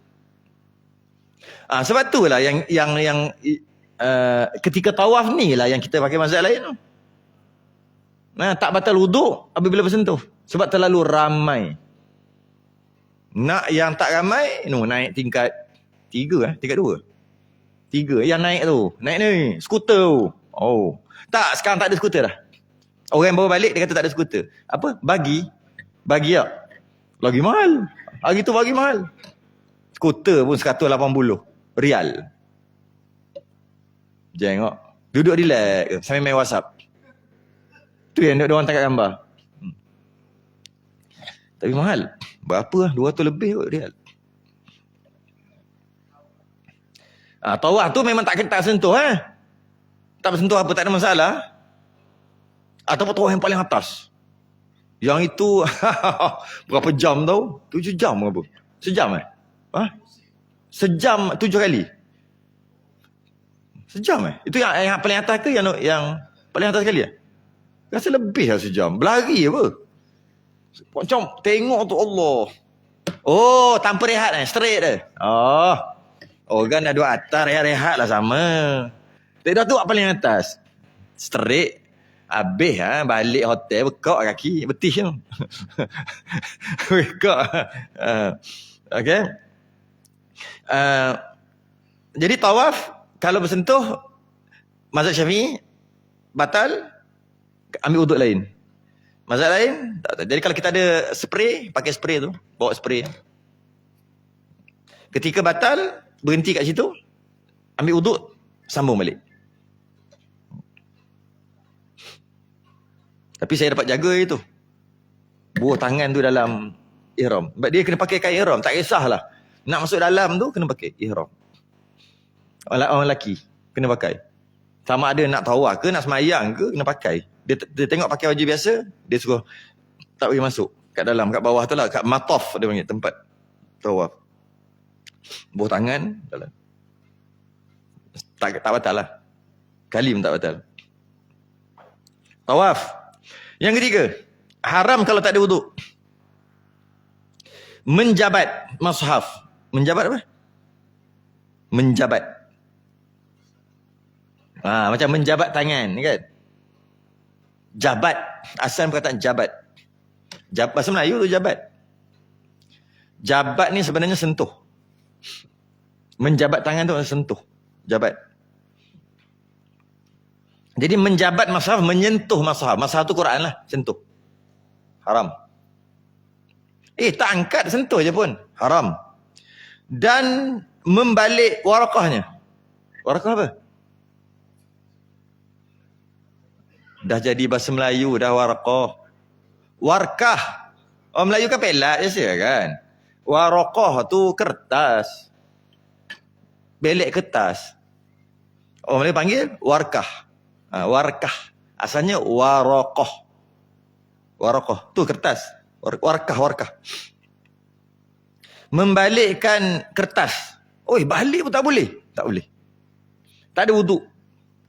[SPEAKER 1] Sebab tu lah yang ketika tawaf ni lah yang kita pakai mazhab lain tu. Tak batal wuduk apabila bersentuh. Sebab terlalu ramai. Nak yang tak ramai, naik tingkat 3 tingkat 2. 3 yang naik tu. Naik ni, skuter tu. Oh. Tak, sekarang tak ada skuter dah. Orang yang bawa balik, dia kata tak ada skuter. Apa? Bagi tak? Lagi mahal. Hari tu bagi mahal. Skuter pun 180 rial. Tengok. Duduk relax sambil main WhatsApp. Tu yang dia orang tangkap gambar. Tapi mahal. Berapa lah? 200 lebih kot rial. Tawaf tu memang tak sentuh Tak bersentuh apa, tak ada masalah. Ataupun tawaf yang paling atas. Yang itu berapa jam tau? 7 jam ke apa? Sejam Sejam 7 kali. Sejam Itu yang paling atas ke yang paling atas sekali Rasa lebih lah sejam. Berlari apa? Macam tengok tu Allah. Oh, tanpa rehat straight dah. Orang dah duduk atas, rehat-rehat lah sama. Tak tu paling atas. Straight. Habis balik hotel, bekak kaki. Betis tu. Bekak. Okay. Jadi tawaf, kalau bersentuh, mazhab Syafi'i, batal, ambil uduk lain. Mazhab lain, tak. Jadi kalau kita ada spray, pakai spray tu. Bawa spray. Ketika batal, berhenti kat situ, ambil uduk, sambung balik. Tapi saya dapat jaga itu. Buah tangan tu dalam ihram. Sebab dia kena pakai kain ihram. Tak kisahlah. Nak masuk dalam tu, kena pakai ihram. Orang lelaki, kena pakai. Sama ada nak tawaf ke, nak semayang ke, kena pakai. Dia tengok pakai baju biasa, dia suruh tak boleh masuk. Kat dalam, kat bawah tu lah. Kat mataf dia panggil, tempat tawaf. Buah tangan, dalam. Tak batal lah. Kalim tak batal. Tawaf. Yang ketiga, haram kalau tak ada wuduk. Menjabat mushaf. Menjabat apa? Menjabat. Macam menjabat tangan kan? Jabat. Asal perkataan jabat. Bahasa Melayu tu jabat. Jabat ni sebenarnya sentuh. Menjabat tangan tu sentuh. Jabat. Jadi menjabat mushaf, menyentuh mushaf. Mushaf tu Quran lah, sentuh. Haram. Tak angkat, sentuh je pun. Haram. Dan membalik warakahnya. Warakah apa? Dah jadi bahasa Melayu dah warakah. Warkah. Orang Melayu kan pelat je kan. Warakah tu kertas. Belek kertas. Orang Melayu panggil warkah. Warkah. Asalnya warakah. Warakah. Tu kertas. Warkah. Membalikkan kertas. Balik pun tak boleh. Tak boleh. Tak ada wuduk.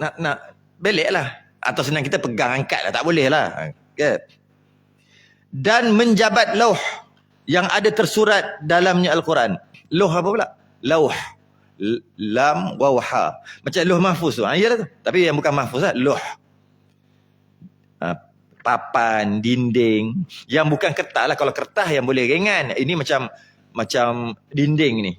[SPEAKER 1] Nak belik lah. Atau senang kita pegang, angkat lah. Tak boleh lah. Okay. Dan menjabat lauh yang ada tersurat dalamnya Al-Quran. Lauh apa pula? Lauh. Lam wawha. Macam lauh mahfuz tu. Iyalah tu. Tapi yang bukan mahfuz lah. Lauh. Papan, dinding. Yang bukan kertas lah. Kalau kertas yang boleh ringan. Ini macam dinding ni.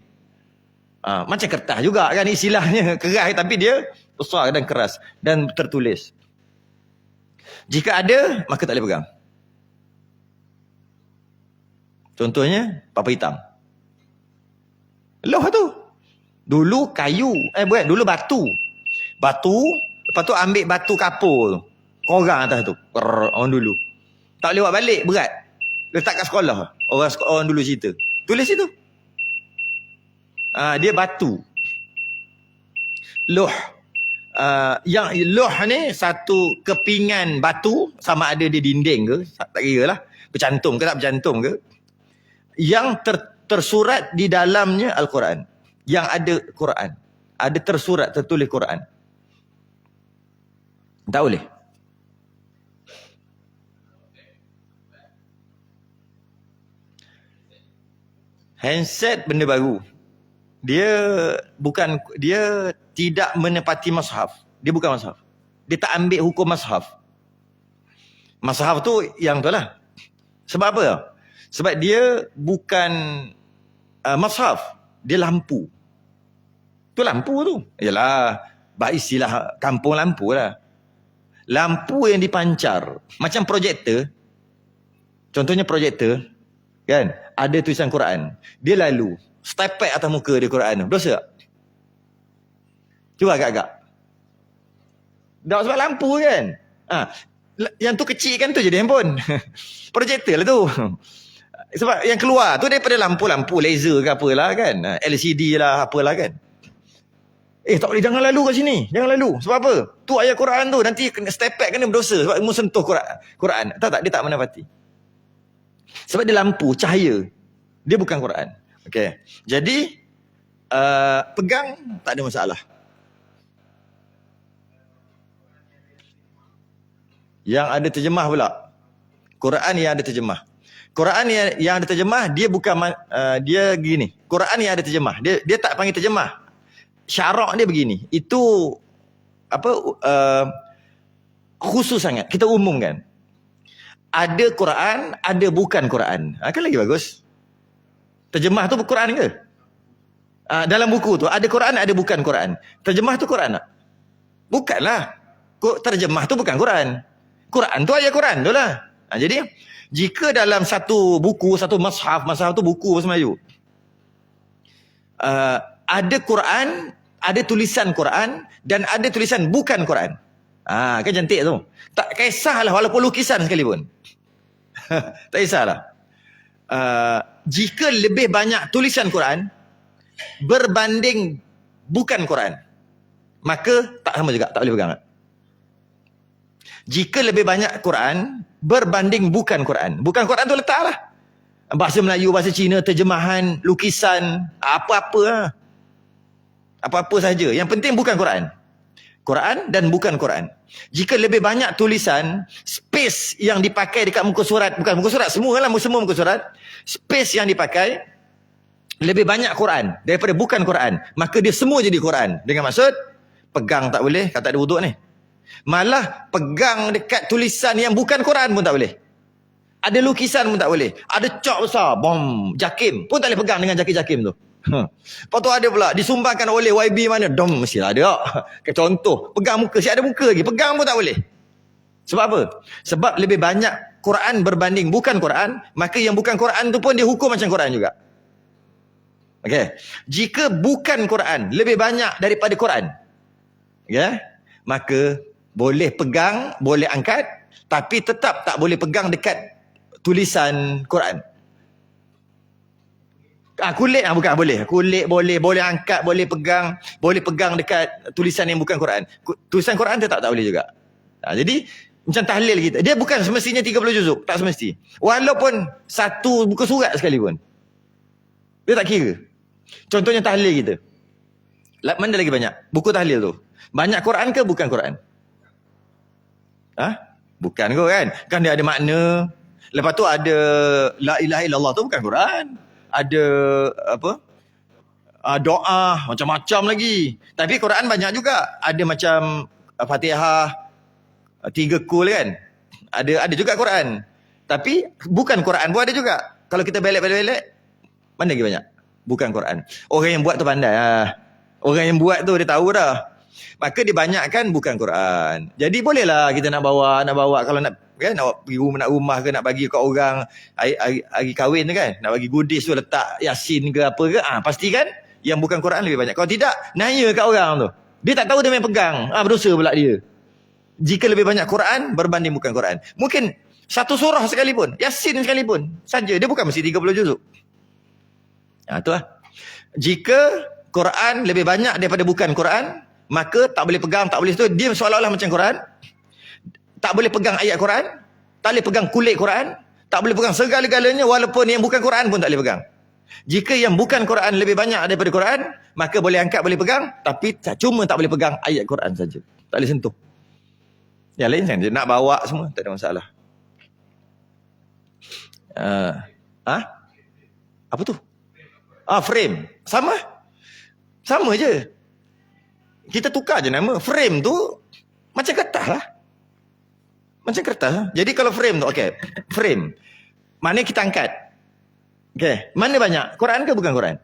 [SPEAKER 1] Macam kertas juga kan istilahnya. Keras tapi dia besar dan keras. Dan tertulis. Jika ada, maka tak boleh pegang. Contohnya, papan hitam. Lauh tu. Dulu kayu. Bukan. Dulu batu. Lepas tu ambil batu kapur tu. Korang atas tu. Orang dulu. Tak boleh buat balik. Berat. Letak kat sekolah. Orang dulu cerita. Tulis situ. Dia batu. Lauh. Yang lauh ni satu kepingan batu. Sama ada di dinding ke. Tak kira lah. Bercantum ke tak bercantum ke. Yang tersurat di dalamnya Al-Quran. Yang ada Quran. Ada tersurat, tertulis Quran. Tak boleh. Handset benda baru. Dia tidak menepati mushaf. Dia bukan mushaf. Dia tak ambil hukum mushaf. Mushaf tu yang tu lah. Sebab apa? Sebab dia bukan mushaf. Dia lampu. Tu lampu tu. Yalah, istilah kampung lampu lah. Lampu yang dipancar. Macam projektor. Contohnya projektor. Kan? Ada tulisan Quran. Dia lalu. Stepek atas muka dia Quran. Dosa tak? Cuba agak-agak. Tak sebab lampu kan? Yang tu kecil kan tu jadi handphone. Projektor lah tu. Sebab yang keluar tu daripada lampu-lampu laser ke apalah kan. LCD lah apalah kan. Tak boleh, jangan lalu kat sini. Jangan lalu. Sebab apa? Tu ayat Quran tu. Nanti stepek kena berdosa. Sebab mu sentuh Quran. Tak, dia tak menepati. Sebab dia lampu, cahaya. Dia bukan Quran. Okay. Jadi, pegang tak ada masalah. Yang ada terjemah pula. Quran yang ada terjemah. Quran yang ada terjemah, dia bukan, dia gini. Quran yang ada terjemah. Dia tak panggil terjemah. syarak dia begini. Itu apa khusus sangat. Kita umumkan. Ada Quran, ada bukan Quran. Kan lagi bagus. Terjemah tu Quran ke? Dalam buku tu ada Quran, ada bukan Quran. Terjemah tu Quran tak? Bukanlah. Terjemah tu bukan Quran. Quran tu ayat Quran tu lah. Jadi jika dalam satu buku, satu mushaf tu buku bahasa Melayu, ada Quran, ada tulisan Quran dan ada tulisan bukan Quran. Kan cantik tu. Tak kisahlah walaupun lukisan sekalipun. Tak kisahlah. Jika lebih banyak tulisan Quran berbanding bukan Quran, maka tak sama juga, tak boleh pegang. Jika lebih banyak Quran berbanding bukan Quran, bukan Quran tu letaklah bahasa Melayu, bahasa Cina, terjemahan, lukisan, apa-apa apa-apa saja, yang penting bukan Quran. Quran dan bukan Quran. Jika lebih banyak tulisan, space yang dipakai dekat muka surat, bukan muka surat, semua muka surat, space yang dipakai lebih banyak Quran daripada bukan Quran, maka dia semua jadi Quran. Dengan maksud, pegang tak boleh, kata ada wuduk ni. Malah pegang dekat tulisan yang bukan Quran pun tak boleh. Ada lukisan pun tak boleh. Ada cok besar, bom, jakim pun tak boleh pegang dengan jakim-jakim tu. Lepas tu ada pula disumbangkan oleh YB mana, dom, mestilah ada. Contoh, pegang muka, siap ada muka lagi, pegang pun tak boleh. Sebab apa? Sebab lebih banyak Quran berbanding bukan Quran, maka yang bukan Quran tu pun dia hukum macam Quran juga. Okay. Jika bukan Quran lebih banyak daripada Quran, okay, maka boleh pegang, boleh angkat, tapi tetap tak boleh pegang dekat tulisan Quran. Kulit bukan boleh. Kulit boleh angkat, boleh pegang dekat tulisan yang bukan Quran. Tulisan Quran tetap tak boleh juga. Jadi macam tahlil kita, dia bukan semestinya 30 juzuk, tak semesti. Walaupun satu buku surat sekalipun, dia tak kira. Contohnya tahlil kita. Mana lagi banyak buku tahlil tu? Banyak Quran ke bukan Quran? Bukan kot kan? Kan dia ada makna. Lepas tu ada la ilaha illallah tu bukan Quran. Ada apa? Doa macam-macam lagi. Tapi Quran banyak juga. Ada macam Fatihah 3 kul kan? Ada juga Quran. Tapi bukan Quran pun ada juga. Kalau kita belek-belek, mana lagi banyak? Bukan Quran. Orang yang buat tu pandai. Orang yang buat tu dia tahu dah. Maka dibanyakkan bukan Quran. Jadi bolehlah kita nak bawa kalau nak kan, nak pergi rumah ke, nak bagi kat orang hari kahwin tu kan, nak bagi goodies tu, letak Yasin ke apa ke, pastikan yang bukan Quran lebih banyak. Kalau tidak, nanya kat orang tu. Dia tak tahu, dia main pegang. Berdosa pula dia. Jika lebih banyak Quran berbanding bukan Quran. Mungkin satu surah sekalipun, Yasin sekalipun saja, dia bukan mesti 30 juzuk. Itulah. Jika Quran lebih banyak daripada bukan Quran, maka tak boleh pegang, tak boleh tu, dia seolah-olah macam Quran. Tak boleh pegang ayat Quran, tak boleh pegang kulit Quran, tak boleh pegang segala-galanya, walaupun yang bukan Quran pun tak boleh pegang. Jika yang bukan Quran lebih banyak daripada Quran, maka boleh angkat, boleh pegang, tapi cuma tak boleh pegang ayat Quran saja. Tak boleh sentuh. Yang lain kan dia nak bawa semua, tak ada masalah. Apa tu? Frame. Sama je. Kita tukar je nama. Frame tu macam kertas lah. Macam kertas. Jadi kalau frame tu, okay, frame. Mana kita angkat? Okay, mana banyak? Quran ke bukan Quran?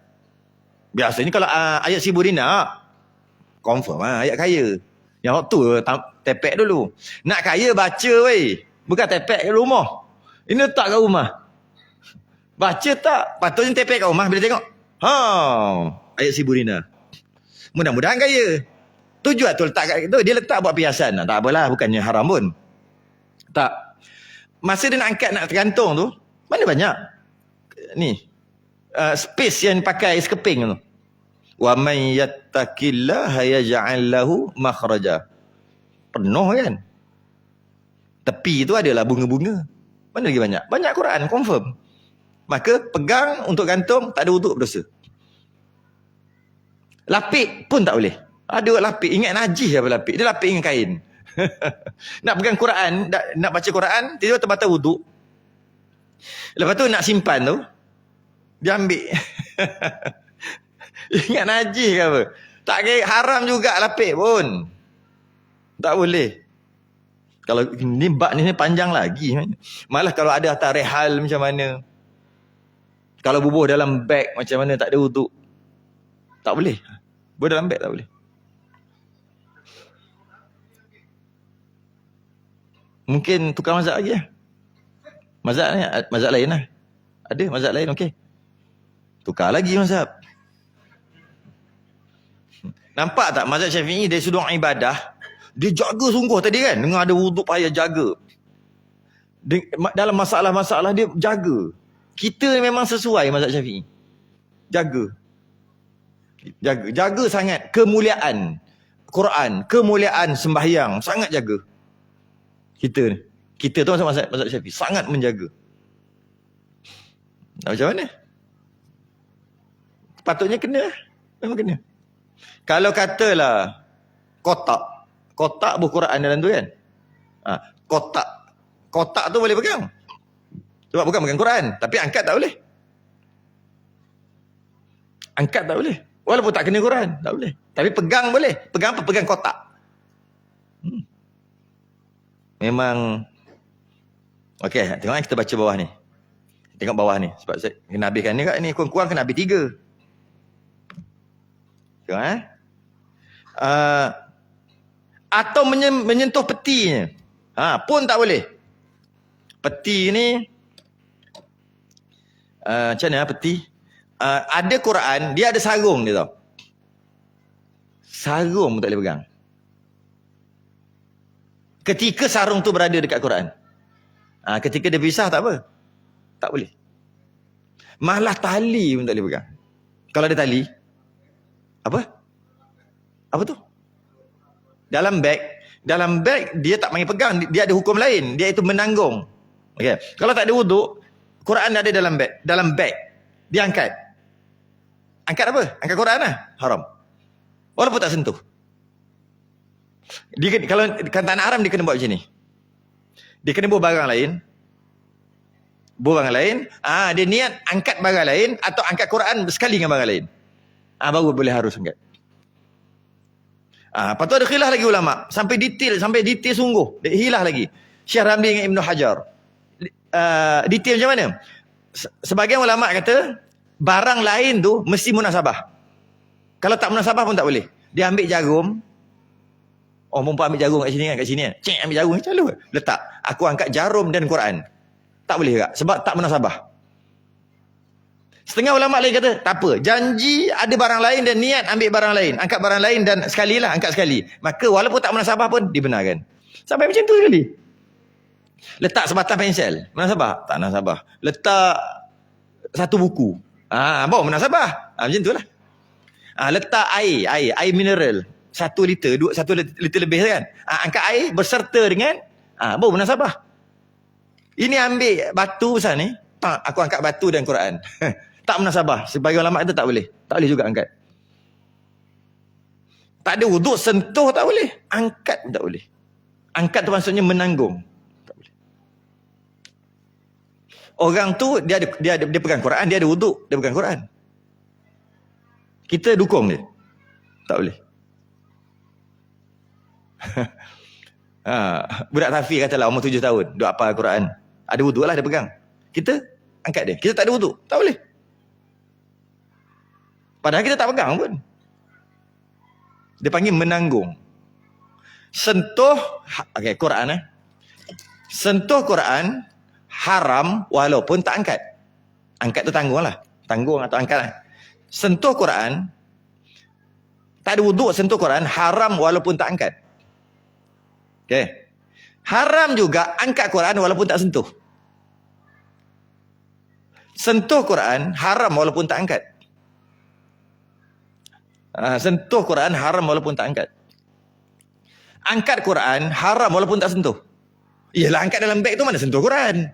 [SPEAKER 1] Biasanya kalau ayat Siburina, confirm ayat kaya. Yang waktu tepek dulu. Nak kaya baca weh. Bukan tepek kat rumah. Ini letak kat rumah. Baca tak? Patutnya tepek kat rumah bila tengok. Ayat Siburina. Mudah-mudahan kaya. Tujuan tu letak kat itu. Dia letak buat perhiasan. Tak apalah, bukannya haram pun. Tak. Masa dia nak angkat, nak tergantung tu, mana banyak? Ni. Space yang pakai sekeping tu. Wa man yattaqillaha yaj'al lahu makhraja. Penuh kan? Tepi tu adalah bunga-bunga. Mana lagi banyak? Banyak Quran, confirm. Maka pegang untuk gantung, tak ada wuduk, berdosa. Lapik pun tak boleh. Ada lapik, ingat najis apa lapik. Dia lapik dengan kain. Nak pegang Quran, nak baca Quran, tiba-tiba terbatal wuduk. Lepas tu nak simpan tu, dia ambil. Ingat najis ke apa? Tak kira haram juga lapik pun. Tak boleh. Kalau ni bab ni panjang lagi. Malah kalau ada atas rehal macam mana. Kalau bubuh dalam beg macam mana tak ada wuduk. Tak boleh. Bubuh dalam beg tak boleh. Mungkin tukar mazhab lagi lah. Mazhab lain lah. Ada mazhab lain, okey. Tukar lagi mazhab. Nampak tak mazhab Syafi'i dari sudut ibadah, dia jaga sungguh tadi kan. Dengar ada wuduk payah jaga. Dalam masalah-masalah dia jaga. Kita memang sesuai mazhab Syafi'i. Jaga. Jaga sangat kemuliaan Quran, kemuliaan sembahyang, sangat jaga. Kita tu masuk mazhab Syafi'i, sangat menjaga. Macam mana? Patutnya kena. Memang kena. Kalau katalah kotak buku Quran dalam tu kan. Kotak tu boleh pegang. Sebab bukan pegang Quran, tapi angkat tak boleh. Angkat tak boleh. Walaupun tak kena Quran, tak boleh. Tapi pegang boleh. Pegang apa? Pegang kotak. Memang. Okey, tengok kita baca bawah ni. Tengok bawah ni. Sebab saya kena habiskan ni kat ni. Kurang-kurang kena habis 3. Tengok atau menyentuh petinya. Pun tak boleh. Peti ni macam mana peti? Ada Quran, dia ada sarung dia tau. Sarung pun tak boleh pegang. Ketika sarung tu berada dekat Quran. Ketika dia pisah tak apa. Tak boleh. Malah tali pun tak boleh pegang. Kalau ada tali, apa? Apa tu? Dalam beg dia tak panggil pegang, dia ada hukum lain, dia itu menanggung. Okey. Kalau tak ada wuduk, Quran ada dalam beg. Dia angkat. Angkat apa? Angkat Quran lah. Haram. Walaupun tak sentuh. Kalau tak nak haram, dia kena buat macam ni. Dia kena bawa barang lain. Dia niat angkat barang lain atau angkat Quran sekali dengan barang lain. Baru boleh harus angkat. Lepas tu ada khilaf lagi ulama. Sampai detail sungguh. Hilah lagi. Syekh Ramli dengan Ibn Hajar. Detail macam mana? Sebagian ulama kata, barang lain tu mesti munasabah. Kalau tak munasabah pun tak boleh. Dia ambil jarum. Perempuan ambil jarum kat sini kan. Cik ambil jarum. Macam mana? Letak. Aku angkat jarum dan Quran. Tak boleh juga. Sebab tak munasabah. Setengah ulama lain kata, tak apa. Janji ada barang lain dan niat ambil barang lain. Angkat barang lain dan sekali lah angkat sekali. Maka walaupun tak munasabah pun dibenarkan. Sampai macam tu sekali. Letak sebatang pensel. Munasabah? Tak munasabah. Letak satu buku. Bawa munasabah. Macam tu lah. Letak air mineral. 1 liter, 1 liter lebih kan. Angkat air berserta dengan bawa munasabah. Ini ambil batu besar ni. Aku angkat batu dan Quran. Tak munasabah. Sebagai ulama itu tak boleh. Tak boleh juga angkat. Tak ada wuduk, sentuh tak boleh. Angkat pun tak boleh. Angkat tu maksudnya menanggung. Tak boleh. Orang tu dia pegang Quran, dia ada wuduk, dia pegang Quran. Kita dukung dia. Tak boleh. Budak Tafi katalah umur 7 tahun, duk hafal Quran. Ada wuduk lah dia pegang. Kita angkat dia. Kita tak ada wuduk. Tak boleh. Padahal kita tak pegang pun. Dia panggil menanggung. Sentuh Quran sentuh Quran haram walaupun tak angkat. Angkat tu tanggung lah. Tanggung atau angkat lah. Sentuh Quran, tak ada wuduk, sentuh Quran haram walaupun tak angkat. Okey. Haram juga angkat Quran walaupun tak sentuh. Sentuh Quran haram walaupun tak angkat. Sentuh Quran haram walaupun tak angkat. Angkat Quran haram walaupun tak sentuh. Iyalah, angkat dalam beg tu mana sentuh Quran.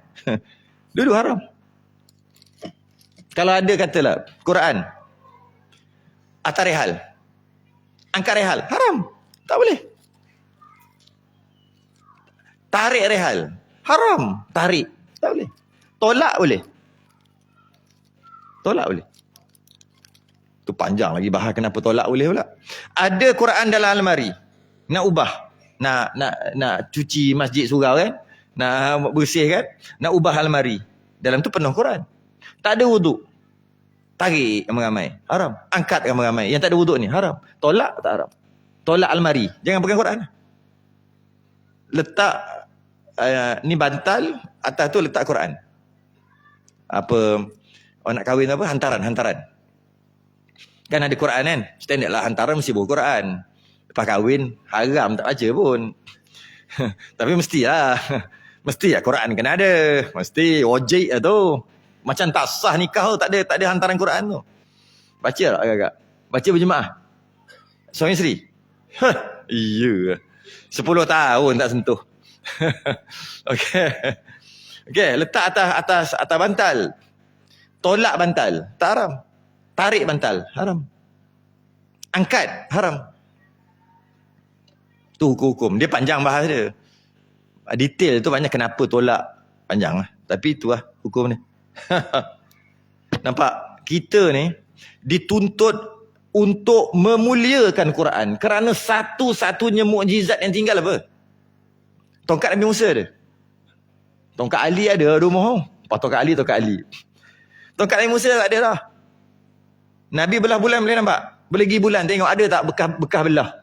[SPEAKER 1] Dulu haram. Kalau ada katalah Quran atas rehal, angkat rehal, haram. Tak boleh. Tarik rehal, haram. Tarik, tak boleh. Tolak boleh. Tolak boleh. Tu panjang lagi bahas kenapa tolak boleh pula. Ada Quran dalam almari. Nak ubah. Nak cuci masjid surau kan? Nak bersih kan? Nak ubah almari. Dalam tu penuh Quran. Tak ada wuduk. Tarik ramai-ramai. Haram. Angkat ramai-ramai. Yang tak ada wuduk ni. Haram. Tolak tak haram. Tolak almari. Jangan pegang Quran. Letak ni bantal. Atas tu letak Quran. Apa? Orang nak kahwin apa? Hantaran. Kan ada Quran kan? Standard lah hantaran mesti bawa Quran. Lepas kahwin, haram tak baca pun. Tapi mestilah. Mestilah Quran kena ada. Mesti wajib lah tu. Macam tak sah nikah tu, tak ada hantaran Quran tu. Baca tak agak-agak? Baca berjemaah? Suami isteri? Iya. 10 tahun tak sentuh. Okey, letak atas bantal. Tolak bantal, tak haram. Tarik bantal, haram. Angkat, haram. Tu hukum-hukum. Dia panjang bahas dia. Detail tu banyak kenapa tolak. Panjang lah. Tapi tu lah hukum ni. Nampak? Kita ni dituntut untuk memuliakan Quran. Kerana satu-satunya mukjizat yang tinggal apa? Tongkat Nabi Musa ada. Tongkat Ali ada rumah. Tongkat Ali. Tongkat Nabi Musa tak ada dah. Nabi belah bulan boleh nampak? Boleh pergi bulan tengok ada tak bekas belah.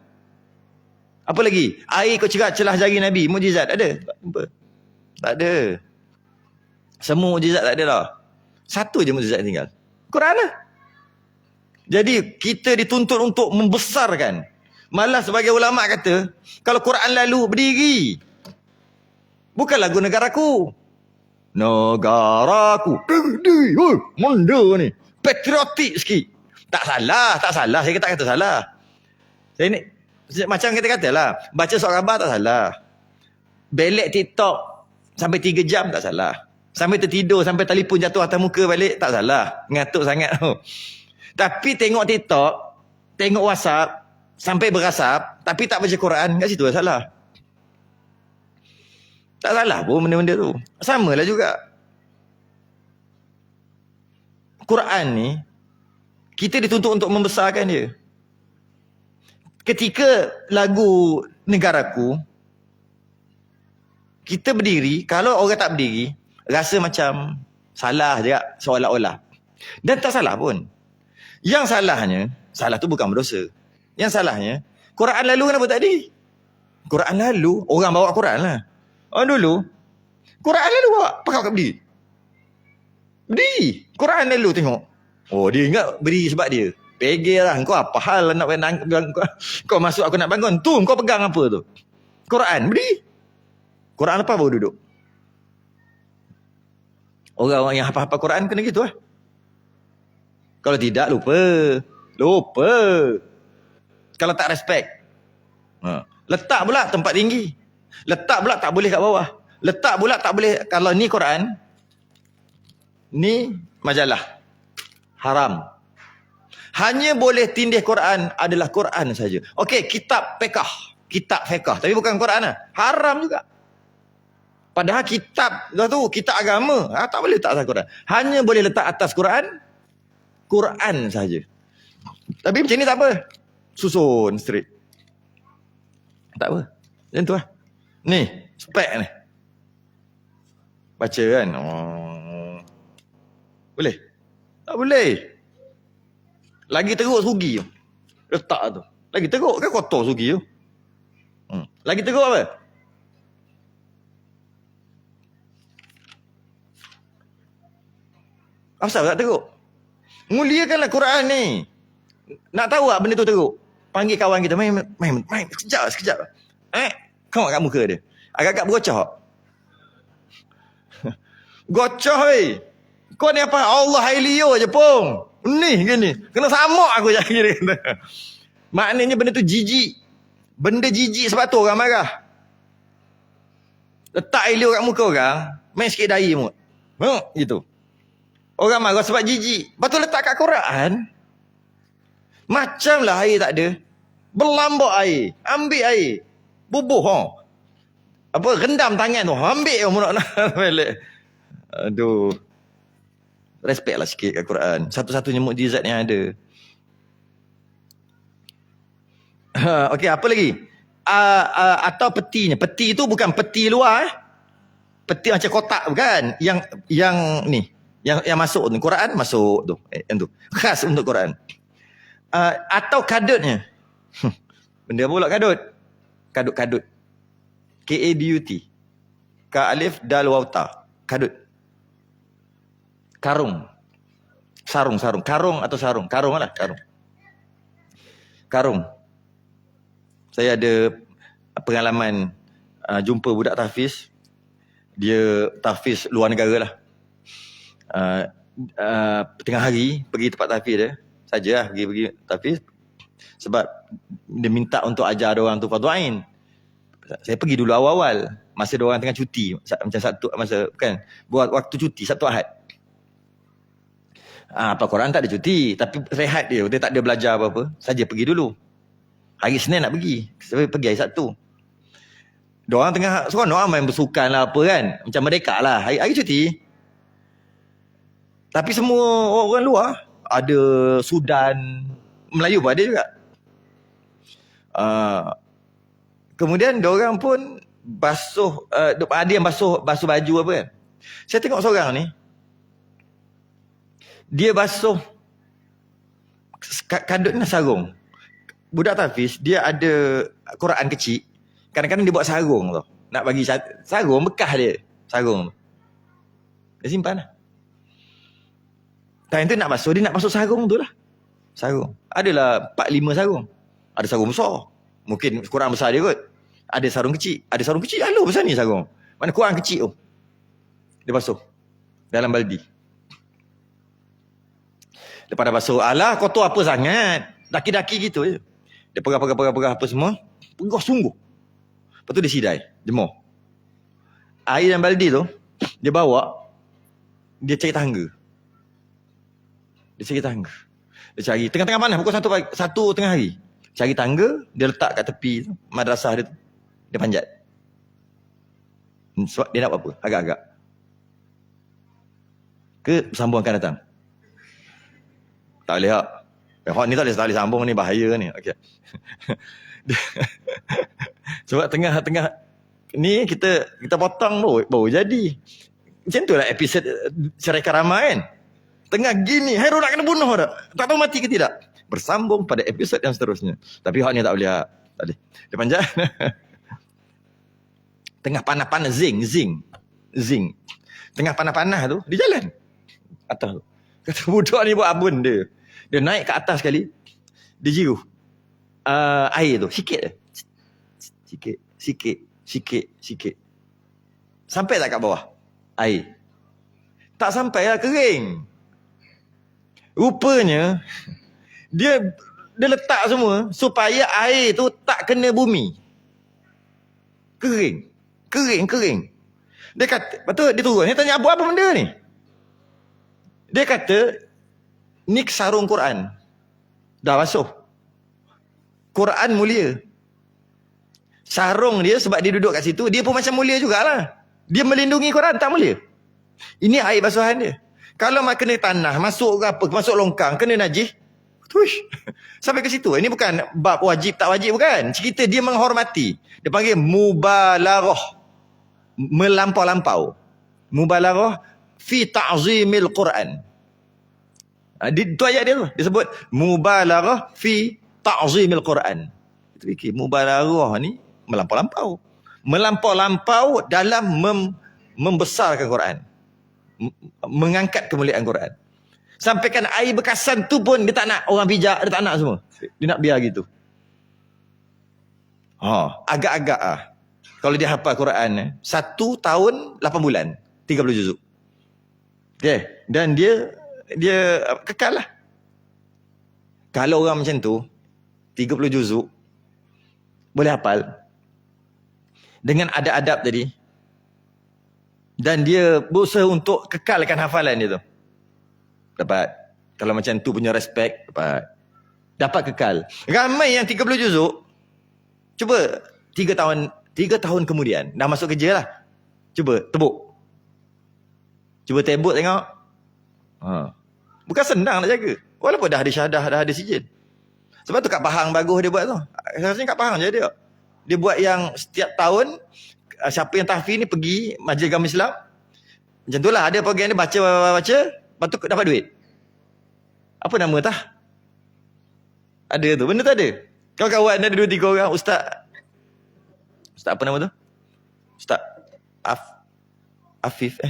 [SPEAKER 1] Apa lagi? Air kau celah jari Nabi. Mukjizat ada? Tak ada. Semua mukjizat tak ada dah. Satu je mukjizat tinggal. Quran lah. Jadi kita dituntut untuk membesarkan. Malah sebagai ulama kata, kalau Quran lalu berdiri. Bukan lagu negaraku. Negaraku. Munda ni. Patriotik sikit. Tak salah. Saya tak kata salah. Saya ni macam kata-kata lah. Baca surat khabar tak salah. Belek TikTok sampai 3 jam tak salah. Sampai tertidur, sampai telefon jatuh atas muka balik tak salah. Ngatuk sangat tu. Tapi tengok TikTok, tengok WhatsApp sampai berasap tapi tak baca Quran, kat situ salah. Tak salah pun benda-benda tu. Samalah juga. Quran ni kita dituntut untuk membesarkan dia. Ketika lagu negaraku, kita berdiri, kalau orang tak berdiri, rasa macam salah je seolah-olah. Dan tak salah pun. Yang salahnya, salah tu bukan berdosa. Yang salahnya, Quran lalu kenapa tak ada? Quran lalu, orang bawa Quran lah. Orang dulu, Quran lalu bawa, pakai kat berdiri. Berdiri. Quran lalu tengok. Oh, dia ingat berdiri sebab dia. Pegel lah. Kau apa hal nak kau masuk aku nak bangun. Tu kau pegang apa tu? Quran. Berdiri. Quran apa baru duduk? Orang-orang yang hafal-hafal Quran kena gitu lah. Kalau tidak, lupa. Kalau tak respect. Letak pula tempat tinggi. Letak pula tak boleh kat bawah. Letak pula tak boleh. Kalau ni Quran, ni majalah. Haram. Hanya boleh tindih Quran adalah Quran saja. Okey, kitab fiqh. Tapi bukan Quran lah. Haram juga. Padahal kitab agama. Tak boleh letak atas Quran. Hanya boleh letak atas Quran saja. Tapi macam ni tak apa. Susun straight. Tak apa. Macam tu lah. Ni, spek ni. Baca kan. Boleh? Tak boleh. Lagi teruk sugi tu. Letak tu. Lagi teruk kan kotor sugi tu. Lagi teruk apa? Asal tak teruk? Muliakanlah Quran ni. Nak tahu tak benda tu teruk? Panggil kawan kita. Main. Sekejap. Kau kat muka dia. Agak-agak bergocah. Gocah weh. Kau ni apa? Allah Hailio je pun. Ni gini. Kena samak aku je kira. Maknanya benda tu jijik. Benda jijik sebab tu orang marah. Letak Hailio kat muka orang. Main sikit dahi mut. Gitu. Orang marah sebab jijik. Lepas tu letak kat Quran. Macamlah air tak ada. Berlambak air. Ambil air. Bubuh. Apa rendam tangan tu. Ambil yang nak balik. Aduh. Respect lah sikit kat Quran. Satu-satunya mukjizat yang ada. Okey, apa lagi? Atau petinya. Peti itu bukan peti luar. Peti macam kotak bukan? Yang ni. Yang masuk tu. Quran masuk tu. Yang tu. Khas untuk Quran. Atau kadutnya. Benda pula kadut. Kadut. K-A-D-U-T. Ka alif dal waw ta. Kadut. Karung. Sarung. Karung atau sarung. Karung lah. Karung. Saya ada pengalaman jumpa budak tahfiz. Dia tahfiz luar negara lah. Tengah hari pergi tempat tahfiz dia. Sajalah pergi tahfiz. Sebab dia minta untuk ajar orang tu fardu ain. Saya pergi dulu awal-awal. Masa dia orang tengah cuti. Macam Sabtu, bukan. Buat waktu cuti, Sabtu Ahad. Apa Quran tak ada cuti. Tapi rehat dia tak ada belajar apa-apa. Saja pergi dulu. Hari Senin nak pergi. Saya pergi hari Sabtu. Diorang tengah seronok main bersukan lah apa kan. Macam merdeka lah. Hari cuti. Tapi semua orang luar. Ada Sudan. Melayu pun ada juga. Kemudian diorang pun basuh. Ada yang basuh baju apa kan. Saya tengok seorang ni. Dia basuh kadut ni sarung. Budak tahfiz, dia ada Quran kecil. Kadang-kadang dia buat sarung tu. Nak bagi sarung, bekas dia. Sarung tu. Dia simpan lah. Time tu nak basuh, dia nak basuh sarung tu lah. Sarung. Adalah 4-5 sarung. Ada sarung besar. Mungkin Quran besar dia kot. Ada sarung kecil. Alah besar ni sarung. Mana Quran kecil tu. Dia basuh. Dalam baldi. Lepas dah basuh. Alah kotor apa sangat. Daki-daki gitu je. Dia perah apa semua. Perah sungguh. Lepas tu dia sidai. Jemur. Air dan baldi tu. Dia bawa. Dia cari tangga. Dia cari. Tengah-tengah panas. Pukul 1 tengah hari. Cari tangga. Dia letak kat tepi tu. Madrasah dia tu. Dia panjat. Sebab dia nak buat apa? Agak-agak. Ke sambung akan datang? Tak boleh tak? Hot ni tak boleh sambung ni, bahaya ni. Okey. Sebab tengah-tengah ni kita potong baru jadi. Macam tu lah episod Cerai Karamah kan. Tengah gini, hero nak kena bunuh dah. Tak tahu mati ke tidak. Bersambung pada episod yang seterusnya. Tapi hot ni tak boleh. Tak boleh. Dia panjat. Tengah panas-panas zing. Tengah panas-panas tu, dia jalan atas tu. Kata budak ni buat abun dia. Dia naik ke atas sekali. Dia jiru. Air tu. Sikit je. Sikit. Sampai tak kat bawah? Air. Tak sampai lah, kering. Rupanya, dia letak semua supaya air tu tak kena bumi. Kering. Dia kata, betul dia turun. Dia tanya, buat apa benda ni? Dia kata, ni sarung Quran. Dah basuh. Quran mulia. Sarung dia sebab dia duduk kat situ, dia pun macam mulia jugalah. Dia melindungi Quran, tak mulia. Ini air basuhan dia. Kalau kena tanah, masuk ke apa, masuk longkang, kena najis, tuish. Sampai ke situ. Ini bukan bab wajib tak wajib, bukan. Cerita dia menghormati. Dia panggil mubalarah. Melampau-lampau. Mubalarah fi ta'zimil Quran. Itu ayat dia tu. Dia sebut mubalarah fi ta'zimil Quran. Kita fikir mubalarah ni melampau-lampau. Melampau-lampau dalam membesarkan Quran. Mengangkat kemuliaan Quran. Sampaikan air bekasan tu pun dia tak nak orang bijak, dia tak nak semua. Dia nak biar gitu. Agak-agak kalau dia hafal Quran 1 tahun 8 bulan 30 juzuk. Okay. Dan dia kekal lah. Kalau orang macam tu 30 juzuk boleh hafal dengan adab-adab tadi, dan dia berusaha untuk kekalkan hafalan dia tu, dapat. Kalau macam tu punya respect, dapat kekal. Ramai yang 30 juzuk, cuba 3 tahun kemudian dah masuk kerja lah, cuba tebuk tengok. Bukan senang nak jaga. Walaupun dah ada syahadah, dah ada sijil. Sebab tu kat Pahang bagus dia buat tu. Rasanya kat Pahang je dia. Dia buat yang setiap tahun siapa yang tahfiz ni pergi Majlis Agama Islam. Macam tu lah, ada program dia baca, lepas tu dapat duit. Apa nama tah? Ada tu, benda tu ada. Kawan-kawan ada 2-3 orang, Ustaz apa nama tu? Ustaz Afif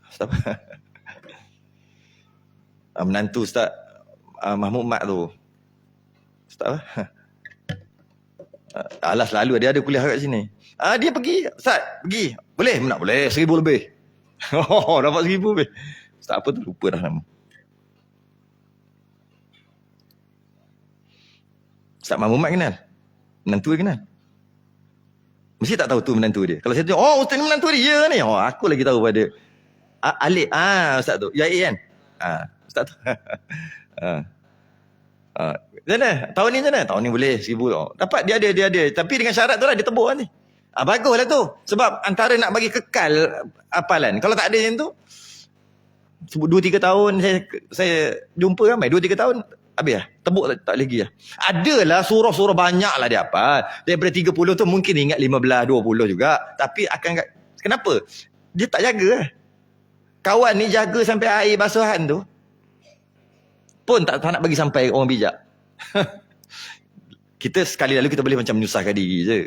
[SPEAKER 1] Ustaz apa? Menantu Ustaz Mahmud Mat tu. Ustaz apa? Alah selalu dia ada kuliah kat sini. Dia pergi, Ustaz, pergi. Boleh? Tak boleh, 1,000 lebih. Dapat 1,000 lebih. Ustaz apa tu? Lupa dah nama. Ustaz Mahmud Mat kenal? Menantu dia kenal? Mesti tak tahu tu menantu dia. Kalau saya tengok, Ustaz ni menantu dia ni. Aku lagi tahu pada Alik. Ustaz tu. Ya, kan? Ustaz tu. Macam mana? Tahun ni macam mana? Tahun ni boleh 1,000. Dapat dia ada. Tapi dengan syarat tu lah dia tebuk nanti. Baguslah tu. Sebab antara nak bagi kekal hafalan. Kalau tak ada macam tu, 2-3 tahun saya jumpa ramai. 2-3 tahun habis lah. Tebuk tak lagi lah. Adalah surah-surah banyak lah dia hafal. Daripada 30 tu mungkin ingat 15-20 juga. Tapi kenapa? Dia tak jaga lah. Kawan ni jaga sampai air basuhan tu pun tak nak bagi sampai orang bijak. Kita sekali lalu kita boleh macam menyusahkan diri je.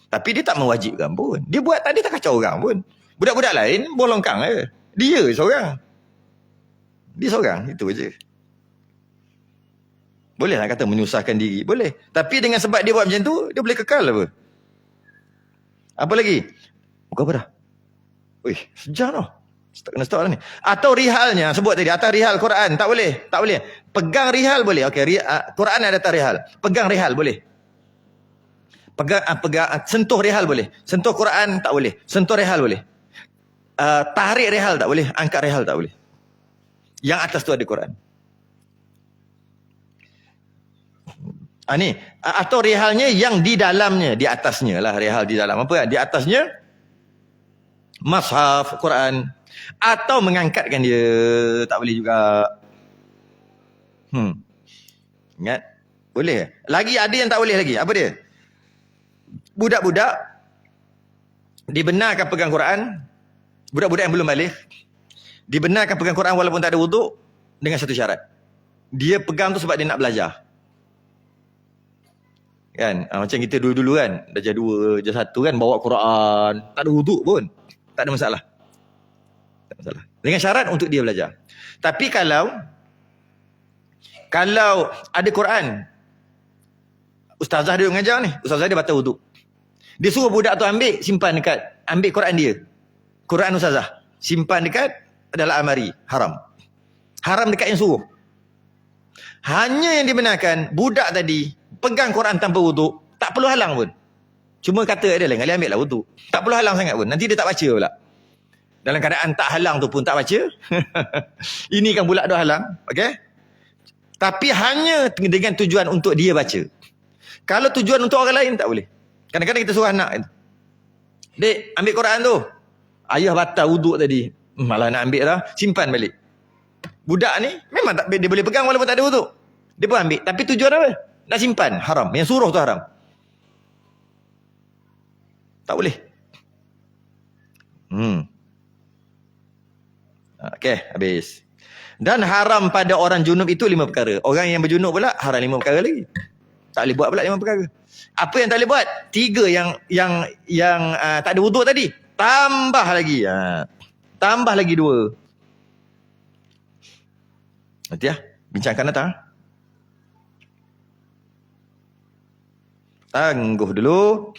[SPEAKER 1] Tapi dia tak mewajibkan pun. Dia buat tadi tak kacau orang pun. Budak-budak lain bolongkang je. Dia seorang. Dia seorang. Itu je. Boleh nak kata menyusahkan diri. Boleh. Tapi dengan sebab dia buat macam tu, dia boleh kekal apa? Apa lagi? Bukan apa dah? Wih, sejam tau. Tak kena stop lah ni. Atau rihalnya, sebut tadi. Atas rihal Quran. Tak boleh. Tak boleh. Pegang rihal boleh. Okey, Quran ada atas rihal. Pegang rihal boleh. Sentuh rihal boleh. Sentuh Quran tak boleh. Sentuh rihal boleh. Tarik rihal tak boleh. Angkat rihal tak boleh. Yang atas tu ada Quran. Ni. Atau rihalnya yang di dalamnya. Di atasnya lah rihal di dalam. Apa? Di atasnya mushaf Quran. Atau mengangkatkan dia. Tak boleh juga. Ingat? Boleh. Lagi ada yang tak boleh lagi. Apa dia? Budak-budak dibenarkan pegang Quran. Budak-budak yang belum balik dibenarkan pegang Quran walaupun tak ada wuduk dengan satu syarat. Dia pegang tu sebab dia nak belajar. Kan? Macam kita dulu-dulu kan, darjah 2, darjah 1 kan bawa Quran, tak ada wuduk pun. Tak ada masalah. Tak ada masalah. Dengan syarat untuk dia belajar. Tapi kalau ada Quran, ustazah dia mengajar ni, ustazah dia batal wuduk. Dia suruh budak tu ambil Quran dia. Quran ustazah. Simpan dekat dalam almari. Haram. Haram dekat yang suruh. Hanya yang dibenarkan, budak tadi pegang Quran tanpa wuduk, tak perlu halang pun. Cuma kata dia lain kali ambil lah wuduk. Tak perlu halang sangat pun. Nanti dia tak baca pula. Dalam keadaan tak halang tu pun tak baca. Ini kan pula dah halang. Okay? Tapi hanya dengan tujuan untuk dia baca. Kalau tujuan untuk orang lain, tak boleh. Kadang-kadang kita suruh anak, Dek, ambil Quran tu. Ayah batal wuduk tadi. Malah nak ambil dah. Simpan balik. Budak ni, memang tak, dia boleh pegang walaupun tak ada wuduk. Dia pun ambil. Tapi tujuan apa? Nak simpan. Haram. Yang suruh tu haram. Tak boleh. Okey, habis. Dan haram pada orang junub itu 5 perkara. Orang yang berjunub pula haram 5 perkara lagi. Tak boleh buat pula 5 perkara. Apa yang tak boleh buat? 3 yang tak ada wuduk tadi. Tambah lagi. Tambah lagi 2. Nanti bincangkan datang. Tangguh dulu.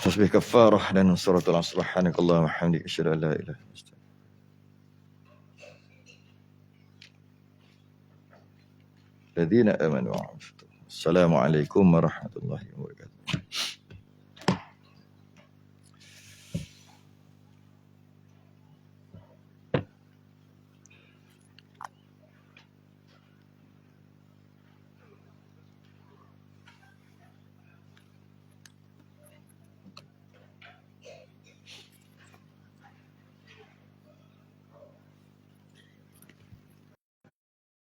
[SPEAKER 1] Tasbih kafarah dan suratul subhanakallahumma wa hamdika asyhadu an la ilaha illa anta. Alladzina amanu. Assalamualaikum warahmatullahi wabarakatuh.